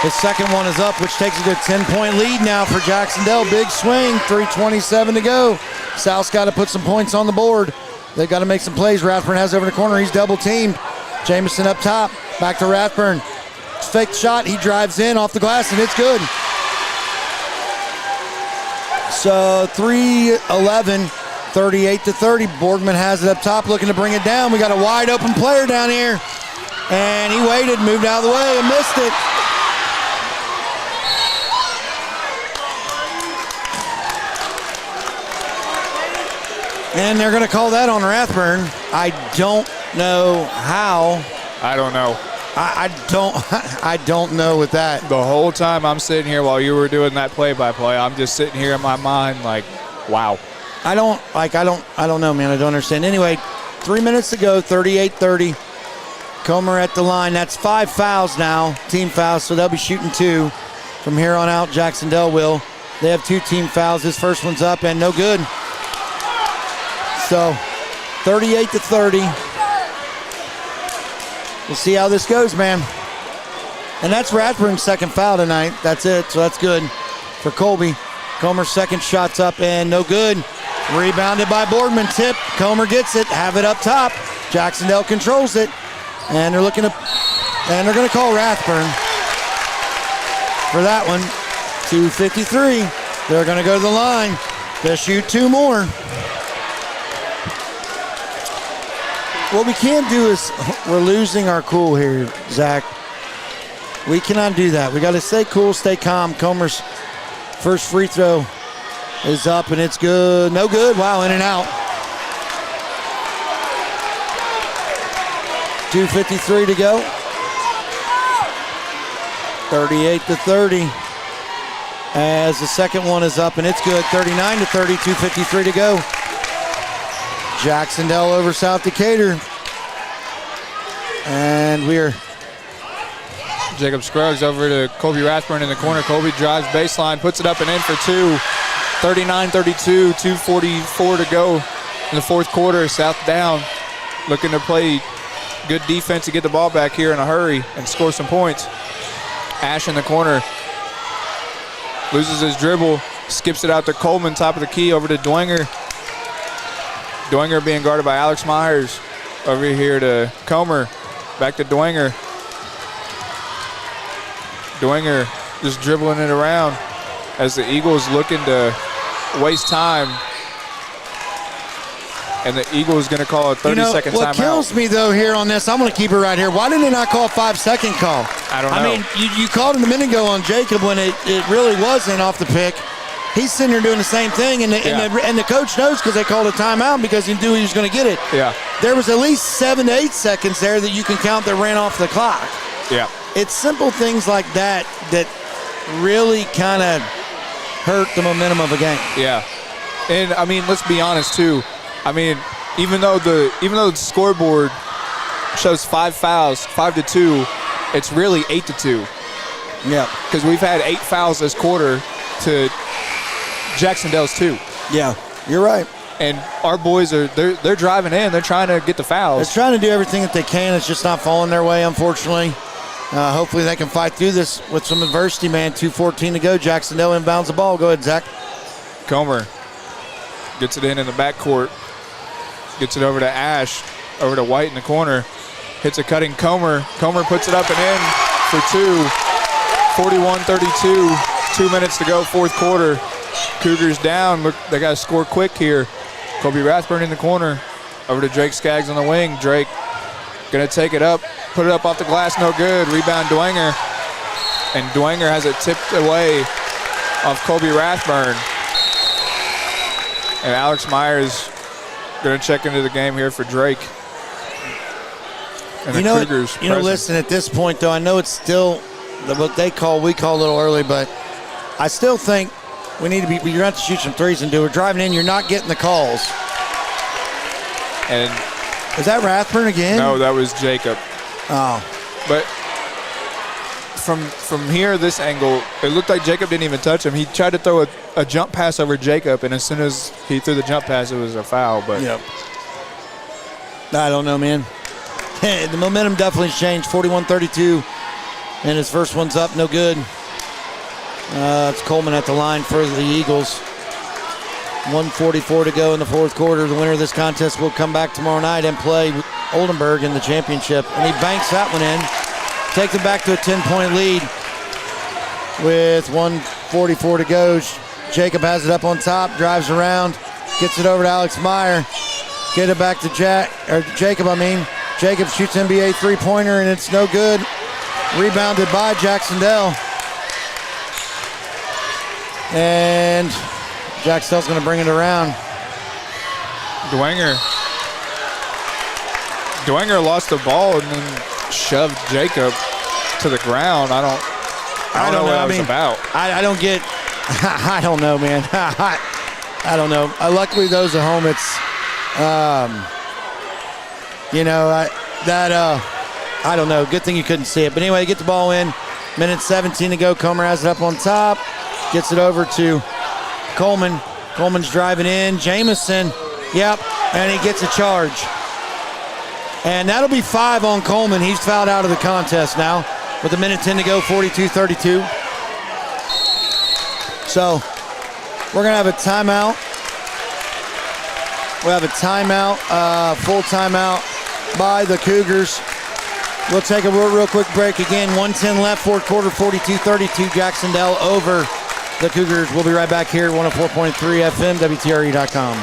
Speaker 7: the second one is up, which takes it to a 10-point lead now for Jac-Cen-Del. Big swing, 3:27 to go. South's got to put some points on the board. They've got to make some plays. Rathburn has over the corner. He's double-teamed. Jameson up top. Back to Rathburn. Fake shot. He drives in off the glass, and it's good. So 3:11, 38-30. Borgman has it up top, looking to bring it down. We got a wide open player down here, and he waited, moved out of the way, and missed it. And they're going to call that on Rathburn. I don't know how.
Speaker 8: I don't know.
Speaker 7: I don't know with that.
Speaker 8: The whole time I'm sitting here while you were doing that play-by-play, I'm just sitting here in my mind like, wow.
Speaker 7: I don't know, man. I don't understand. Anyway, 3 minutes to go, 38-30. Comer at the line. That's 5 fouls now, team fouls, so they'll be shooting 2. From here on out, Jac-Cen-Del will. They have 2 team fouls. This first one's up and no good. So 38-30. we'll see how this goes, man. And that's Rathburn's second foul tonight. That's it, so that's good for Colby. Comer's second shot's up and no good. Rebounded by Boardman. Tip. Comer gets it. Have it up top. Jac-Cen-Del controls it. And they're going to call Rathburn for that one. 2:53. They're going to go to the line to shoot 2 more. What we can't do is, we're losing our cool here, Zach. We cannot do that. We got to stay cool, stay calm. Comer's first free throw is up and it's good. No good. Wow, in and out. 2:53 to go. 38-30. As the second one is up and it's good. 39-30. 2:53 to go. Jac-Cen-Del over South Decatur. And we're
Speaker 8: Jacob Scruggs over to Colby Rathburn in the corner. Colby drives baseline, puts it up and in for 2. 39-32, 2:44 to go in the fourth quarter. South down, looking to play good defense to get the ball back here in a hurry and score some points. Ash in the corner, loses his dribble, skips it out to Coleman, top of the key, over to Dwenger. Dwenger being guarded by Alex Myers. Over here to Comer, back to Dwenger. Dwenger just dribbling it around as the Eagles looking to waste time. And the Eagles going to call a 30-second timeout.
Speaker 7: What kills me, though, here on this, I'm going to keep it right here. Why didn't they not call a 5-second call?
Speaker 8: I don't know.
Speaker 7: I mean, you called it a minute ago on Jacob when it really wasn't off the pick. He's sitting there doing the same thing, and the coach knows because they called a timeout because he knew he was going to get it.
Speaker 8: Yeah.
Speaker 7: There was at least 7 to 8 seconds there that you can count that ran off the clock.
Speaker 8: Yeah.
Speaker 7: It's simple things like that that really kind of hurt the momentum of a game.
Speaker 8: Yeah. And, I mean, let's be honest, too. I mean, even though the scoreboard shows 5 fouls, 5-2, it's really 8-2.
Speaker 7: Yeah.
Speaker 8: Because we've had 8 fouls this quarter to Jac-Cen-Del's 2.
Speaker 7: Yeah, you're right.
Speaker 8: And our boys they're driving in. They're trying to get the fouls.
Speaker 7: They're trying to do everything that they can. It's just not falling their way, unfortunately. Hopefully they can fight through this with some adversity, man. 2:14 to go. Jac-Cen-Del inbounds the ball. Go ahead, Zach.
Speaker 8: Comer gets it in the backcourt. Gets it over to Ash. Over to White in the corner. Hits a cutting Comer. Comer puts it up and in for 2. 41-32. 2 minutes to go, fourth quarter. Cougars down. Look, they got to score quick here. Colby Rathburn in the corner. Over to Drake Skaggs on the wing. Drake going to take it up. Put it up off the glass. No good. Rebound Dwenger. And Dwenger has it tipped away off Colby Rathburn. And Alex Myers going to check into the game here for Drake. And the Cougars.
Speaker 7: Listen, at this point, though, I know it's still what we call a little early, but I still think we need to be, you're going to have to shoot some threes and do it. Driving in, you're not getting the calls.
Speaker 8: And
Speaker 7: is that Rathburn again?
Speaker 8: No, that was Jacob.
Speaker 7: Oh.
Speaker 8: But from here, this angle, it looked like Jacob didn't even touch him. He tried to throw a jump pass over Jacob, and as soon as he threw the jump pass, it was a foul. But
Speaker 7: yep. I don't know, man. The momentum definitely changed. 41-32, and his first one's up, no good. It's Coleman at the line for the Eagles. 1:44 to go in the fourth quarter. The winner of this contest will come back tomorrow night and play Oldenburg in the championship. And he banks that one in. Takes it back to a 10-point lead with 1:44 to go. Jacob has it up on top, drives around, gets it over to Alex Meyer. Get it back to Jacob. Jacob shoots NBA three-pointer, and it's no good. Rebounded by Jac-Cen-Del. And Jac-Cen-Del's going to bring it around.
Speaker 8: Dwenger lost the ball and then shoved Jacob to the ground. I don't know what that was about.
Speaker 7: I don't get. I don't know, man. I don't know. Luckily, those at home, it's, I don't know. Good thing you couldn't see it. But anyway, get the ball in. Minute 17 to go. Comer has it up on top. Gets it over to Coleman. Coleman's driving in. Jamison. Yep. And he gets a charge. And that'll be 5 on Coleman. He's fouled out of the contest now with 1:10 to go, 42-32. So we're going to have a timeout. We have a timeout, full timeout by the Cougars. We'll take a real quick break again. 1:10 left, fourth quarter, 42-32. Jac-Cen-Del over the Cougars. We'll be right back here at 104.3 FM, WTRE.com.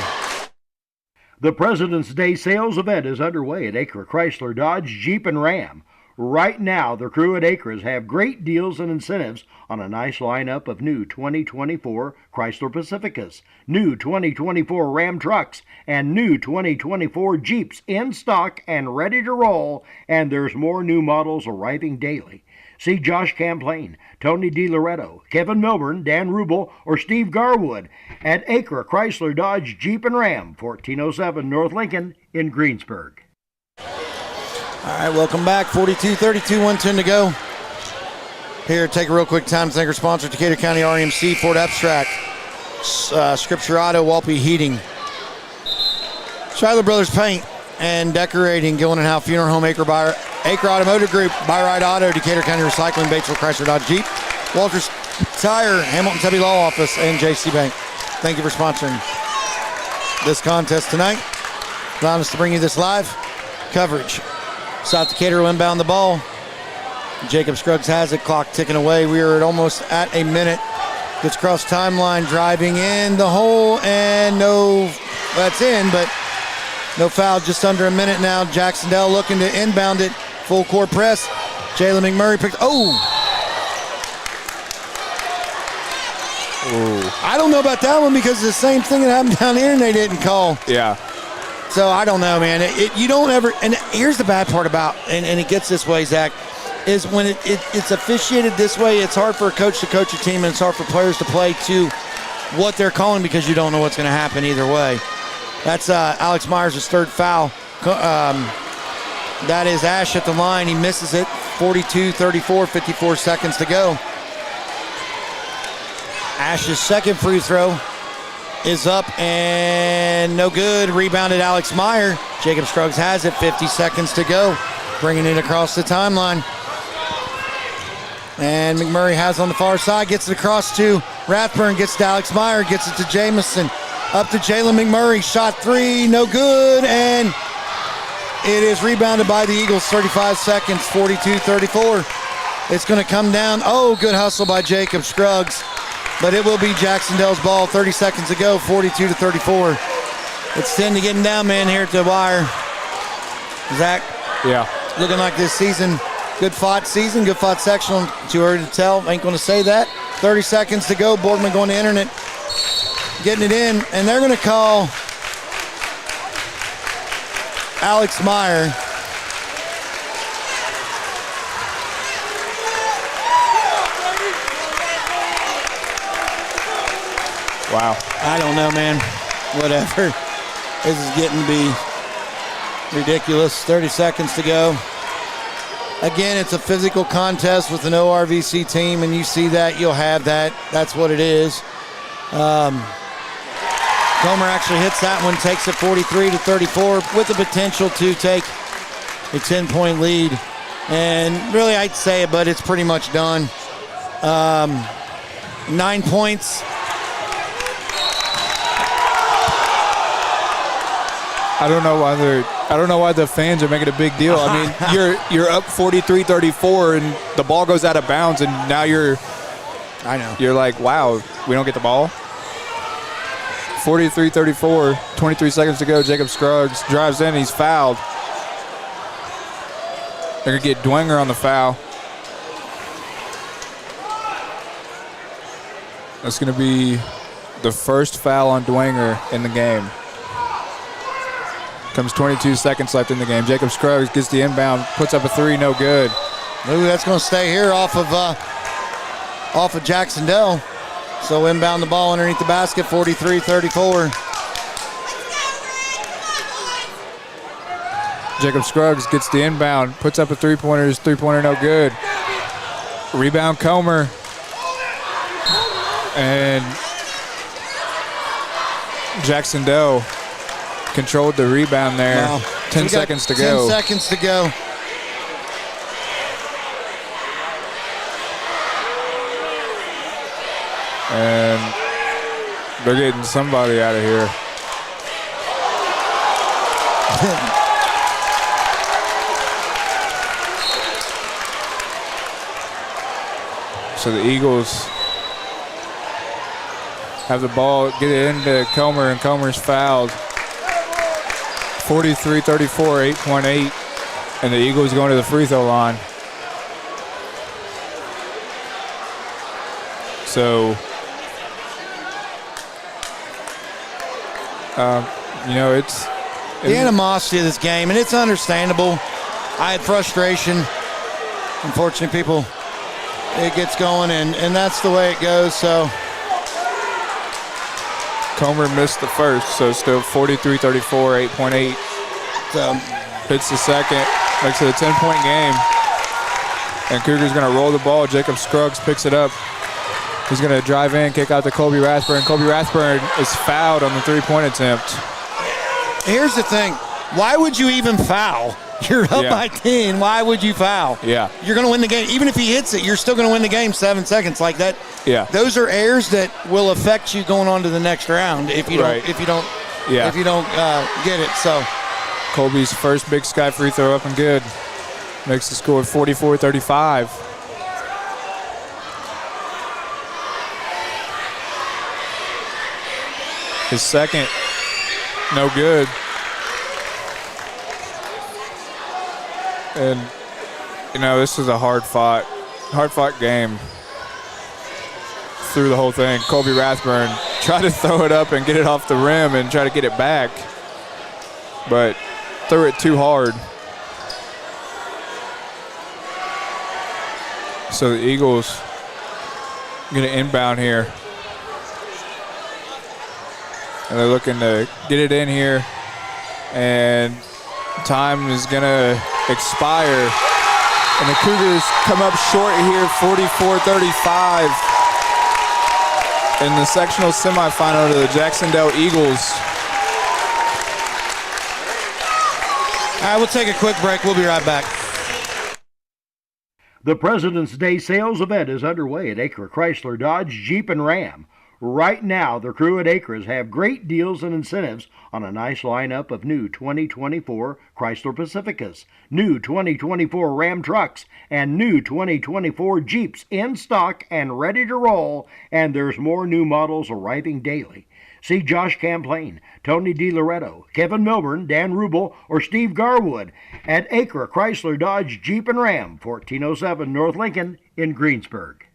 Speaker 1: The President's Day sales event is underway at Acre Chrysler Dodge Jeep and Ram. Right now, the crew at Acres have great deals and incentives on a nice lineup of new 2024 Chrysler Pacificas, new 2024 Ram trucks, and new 2024 Jeeps in stock and ready to roll, and there's more new models arriving daily. See Josh Camplain, Tony DiLoretto, Kevin Milburn, Dan Rubel, or Steve Garwood at Acre Chrysler Dodge Jeep and Ram, 1407 North Lincoln in Greensburg.
Speaker 7: All right, welcome back. 42-32, 1:10 to go. Here, take a real quick time to thank our sponsor, Decatur County RMC, Ford Abstract, Scripture Auto, Walpy Heating, Schuyler Brothers Paint and Decorating, Gillen and Howe Funeral Home, Acre Automotive Group, Buy Right Auto, Decatur County Recycling, Batesville Chrysler Dodge Jeep, Walters Tire, Hamilton Tubby Law Office, and JC Bank. Thank you for sponsoring this contest tonight, allowing us to bring you this live coverage. South Decatur will inbound the ball. Jacob Scruggs has it, clock ticking away. We are almost at a minute. Gets across timeline, driving in the hole, and no, that's in, but no foul, just under a minute now. Jac-Cen-Del looking to inbound it. Full court press. Jalen McMurray picked, I don't know about that one because it's the same thing that happened down here and they didn't call.
Speaker 8: Yeah.
Speaker 7: So I don't know, man. You don't ever, and here's the bad part about, and it gets this way, Zach, is when it's officiated this way, it's hard for a coach to coach a team and it's hard for players to play to what they're calling because you don't know what's going to happen either way. That's Alex Myers' third foul. That is Ash at the line. He misses it. 42-34, 54 seconds to go. Ash's second free throw is up and no good. Rebounded Alex Meyer. Jacob Scruggs has it. 50 seconds to go. Bringing it across the timeline. And McMurray has on the far side. Gets it across to Rathburn. Gets to Alex Meyer. Gets it to Jamison. Up to Jalen McMurray. Shot three. No good. And it is rebounded by the Eagles. 35 seconds. 42-34. It's going to come down. Oh, good hustle by Jacob Scruggs. But it will be Jac-Cen-Del's ball. 30 seconds to go. 42-34. It's 10 to getting down, man, here at the wire. Zach?
Speaker 8: Yeah.
Speaker 7: Looking like this season, good fought season, good fought sectional. Too early to tell. Ain't going to say that. 30 seconds to go. Boardman going to internet. Getting it in. And they're going to call Alex Meyer.
Speaker 8: Wow.
Speaker 7: I don't know, man. Whatever. This is getting to be ridiculous. 30 seconds to go. Again, it's a physical contest with an ORVC team, and you see that, you'll have that. That's what it is. Comer actually hits that one, takes it 43-34 with the potential to take a 10-point lead. And really, I'd say it, but it's pretty much done. 9 points.
Speaker 8: I don't know why the fans are making a big deal. I mean, you're up 43-34 and the ball goes out of bounds and now you're like, wow, we don't get the ball. 43-34, 23 seconds to go. Jacob Scruggs drives in, he's fouled. They're going to get Dwenger on the foul. That's going to be the first foul on Dwenger in the game. Comes 22 seconds left in the game. Jacob Scruggs gets the inbound, puts up a three, no good.
Speaker 7: Ooh, that's going to stay here off of Jac-Cen-Del. So inbound the ball underneath the basket, 43-34.
Speaker 8: Jacob Scruggs gets the inbound, puts up a three-pointer. His three-pointer no good. Rebound Comer. And Jac-Cen-Del controlled the rebound there.
Speaker 7: Wow.
Speaker 8: 10 seconds to go.
Speaker 7: 10 seconds to go.
Speaker 8: And they're getting somebody out of here. So the Eagles have the ball, get it into Comer, and Comer's fouled. 43-34, 8.8, and the Eagles going to the free throw line. So, it's
Speaker 7: the animosity of this game, and it's understandable. I had frustration. Unfortunately, it gets going, and that's the way it goes. So
Speaker 8: Comer missed the first, so still 43-34, 8.8.
Speaker 7: So
Speaker 8: hits the second, makes it a 10-point game. And Cougars going to roll the ball. Jacob Scruggs picks it up. He's going to drive in, kick out to Colby Rathburn. Colby Rathburn is fouled on the three-point attempt.
Speaker 7: Here's the thing. Why would you even foul? You're up by 10. Why would you foul?
Speaker 8: Yeah.
Speaker 7: You're going to win the game. Even if he hits it, you're still going to win the game 7 seconds like that.
Speaker 8: Yeah.
Speaker 7: Those are errors that will affect you going on to the next round if you don't get it. So
Speaker 8: Colby's first Big Sky free throw up and good. Makes the score 44-35. His second, no good. And, this is a hard-fought game through the whole thing. Colby Rathburn tried to throw it up and get it off the rim and try to get it back, but threw it too hard. So the Eagles going to inbound here. And they're looking to get it in here. And time is going to expire. And the Cougars come up short here, 44-35 in the sectional semifinal to the Jac-Cen-Del Eagles.
Speaker 7: All right, we'll take a quick break. We'll be right back.
Speaker 1: The President's Day sales event is underway at Acre Chrysler Dodge Jeep and Ram. Right now, the crew at Acres have great deals and incentives on a nice lineup of new 2024 Chrysler Pacificas, new 2024 Ram trucks, and new 2024 Jeeps in stock and ready to roll, and there's more new models arriving daily. See Josh Camplain, Tony DiLoretto, Kevin Milburn, Dan Rubel, or Steve Garwood at Acre Chrysler Dodge Jeep and Ram, 1407 North Lincoln in Greensburg.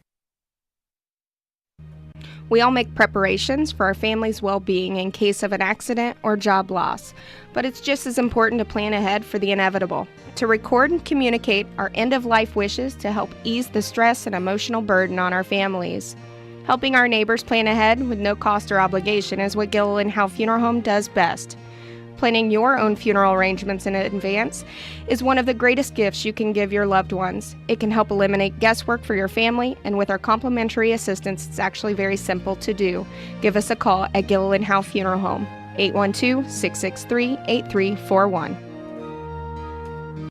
Speaker 2: We all make preparations for our family's well-being in case of an accident or job loss, but it's just as important to plan ahead for the inevitable, to record and communicate our end-of-life wishes to help ease the stress and emotional burden on our families. Helping our neighbors plan ahead with no cost or obligation is what Gilliland Howe Funeral Home does best. Planning your own funeral arrangements in advance is one of the greatest gifts you can give your loved ones. It can help eliminate guesswork for your family, and with our complimentary assistance, it's actually very simple to do. Give us a call at Gilliland Howe Funeral Home, 812-663-8341.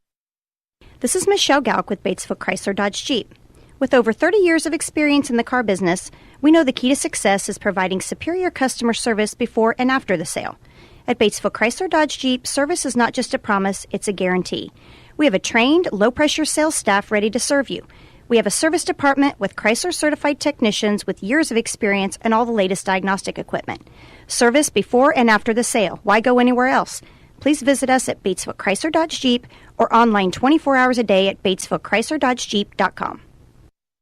Speaker 3: This is Michelle Galk with Batesville Chrysler Dodge Jeep. With over 30 years of experience in the car business, we know the key to success is providing superior customer service before and after the sale. At Batesville Chrysler Dodge Jeep, service is not just a promise, it's a guarantee. We have a trained, low-pressure sales staff ready to serve you. We have a service department with Chrysler-certified technicians with years of experience and all the latest diagnostic equipment. Service before and after the sale. Why go anywhere else? Please visit us at Batesville Chrysler Dodge Jeep or online 24 hours a day at BatesvilleChryslerDodgeJeep.com.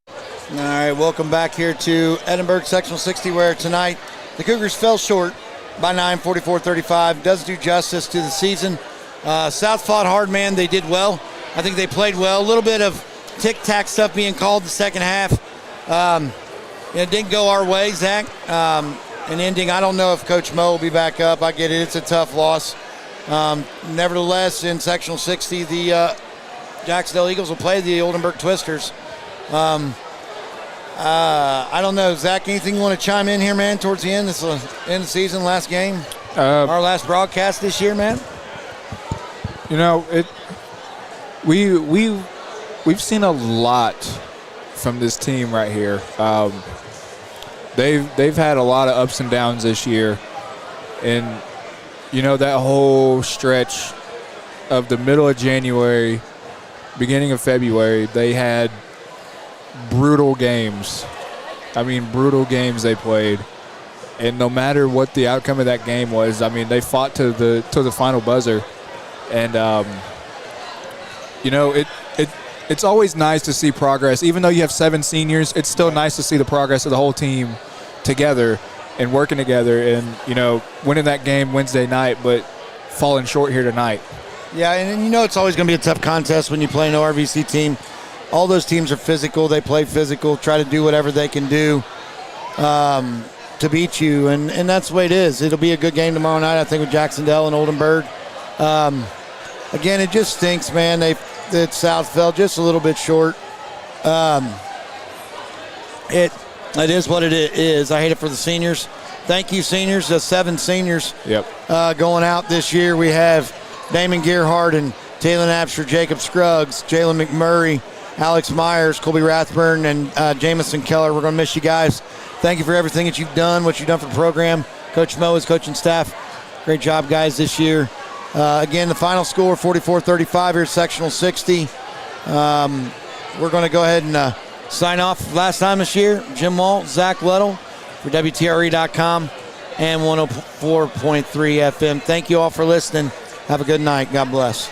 Speaker 7: All right, welcome back here to Edinburgh Sectional 60, where tonight the Cougars fell short by 9, 44-35. Doesn't do justice to the season. South fought hard, man. They did well. I think they played well. A little bit of tic-tac stuff being called the second half. It didn't go our way, Zach. An ending, I don't know if Coach Mo will be back up. I get it. It's a tough loss. Nevertheless, in Sectional 60, the Jac-Cen-Del Eagles will play the Oldenburg Twisters. I don't know, Zach, anything you want to chime in here, man, towards the end? This is the end of the season, last game, our last broadcast this year, man?
Speaker 8: We've seen a lot from this team right here. They've had a lot of ups and downs this year, and that whole stretch of the middle of January, beginning of February, they had brutal games. I mean, brutal games they played, and no matter what the outcome of that game was, I mean, they fought to the final buzzer, and it's always nice to see progress. Even though you have 7 seniors, it's still nice to see the progress of the whole team together and working together, and winning that game Wednesday night, but falling short here tonight.
Speaker 7: Yeah, and it's always going to be a tough contest when you play an ORVC team. All those teams are physical. They play physical, try to do whatever they can do to beat you, and that's the way it is. It'll be a good game tomorrow night, I think, with Jac-Cen-Del and Oldenburg. Again, it just stinks, man. That South fell just a little bit short. It is what it is. I hate it for the seniors. Thank you, seniors. The 7 seniors going out this year. We have Damon Gearhart and Taylor Absher, Jacob Scruggs, Jalen McMurray, Alex Myers, Colby Rathburn, and Jamison Keller. We're going to miss you guys. Thank you for everything that you've done, what you've done for the program. Coach Mo, his coaching staff, great job, guys, this year. Again, the final score, 44-35 here at Sectional 60. We're going to go ahead and sign off last time this year. Jim Walt, Zach Weddle for WTRE.com and 104.3 FM. Thank you all for listening. Have a good night. God bless.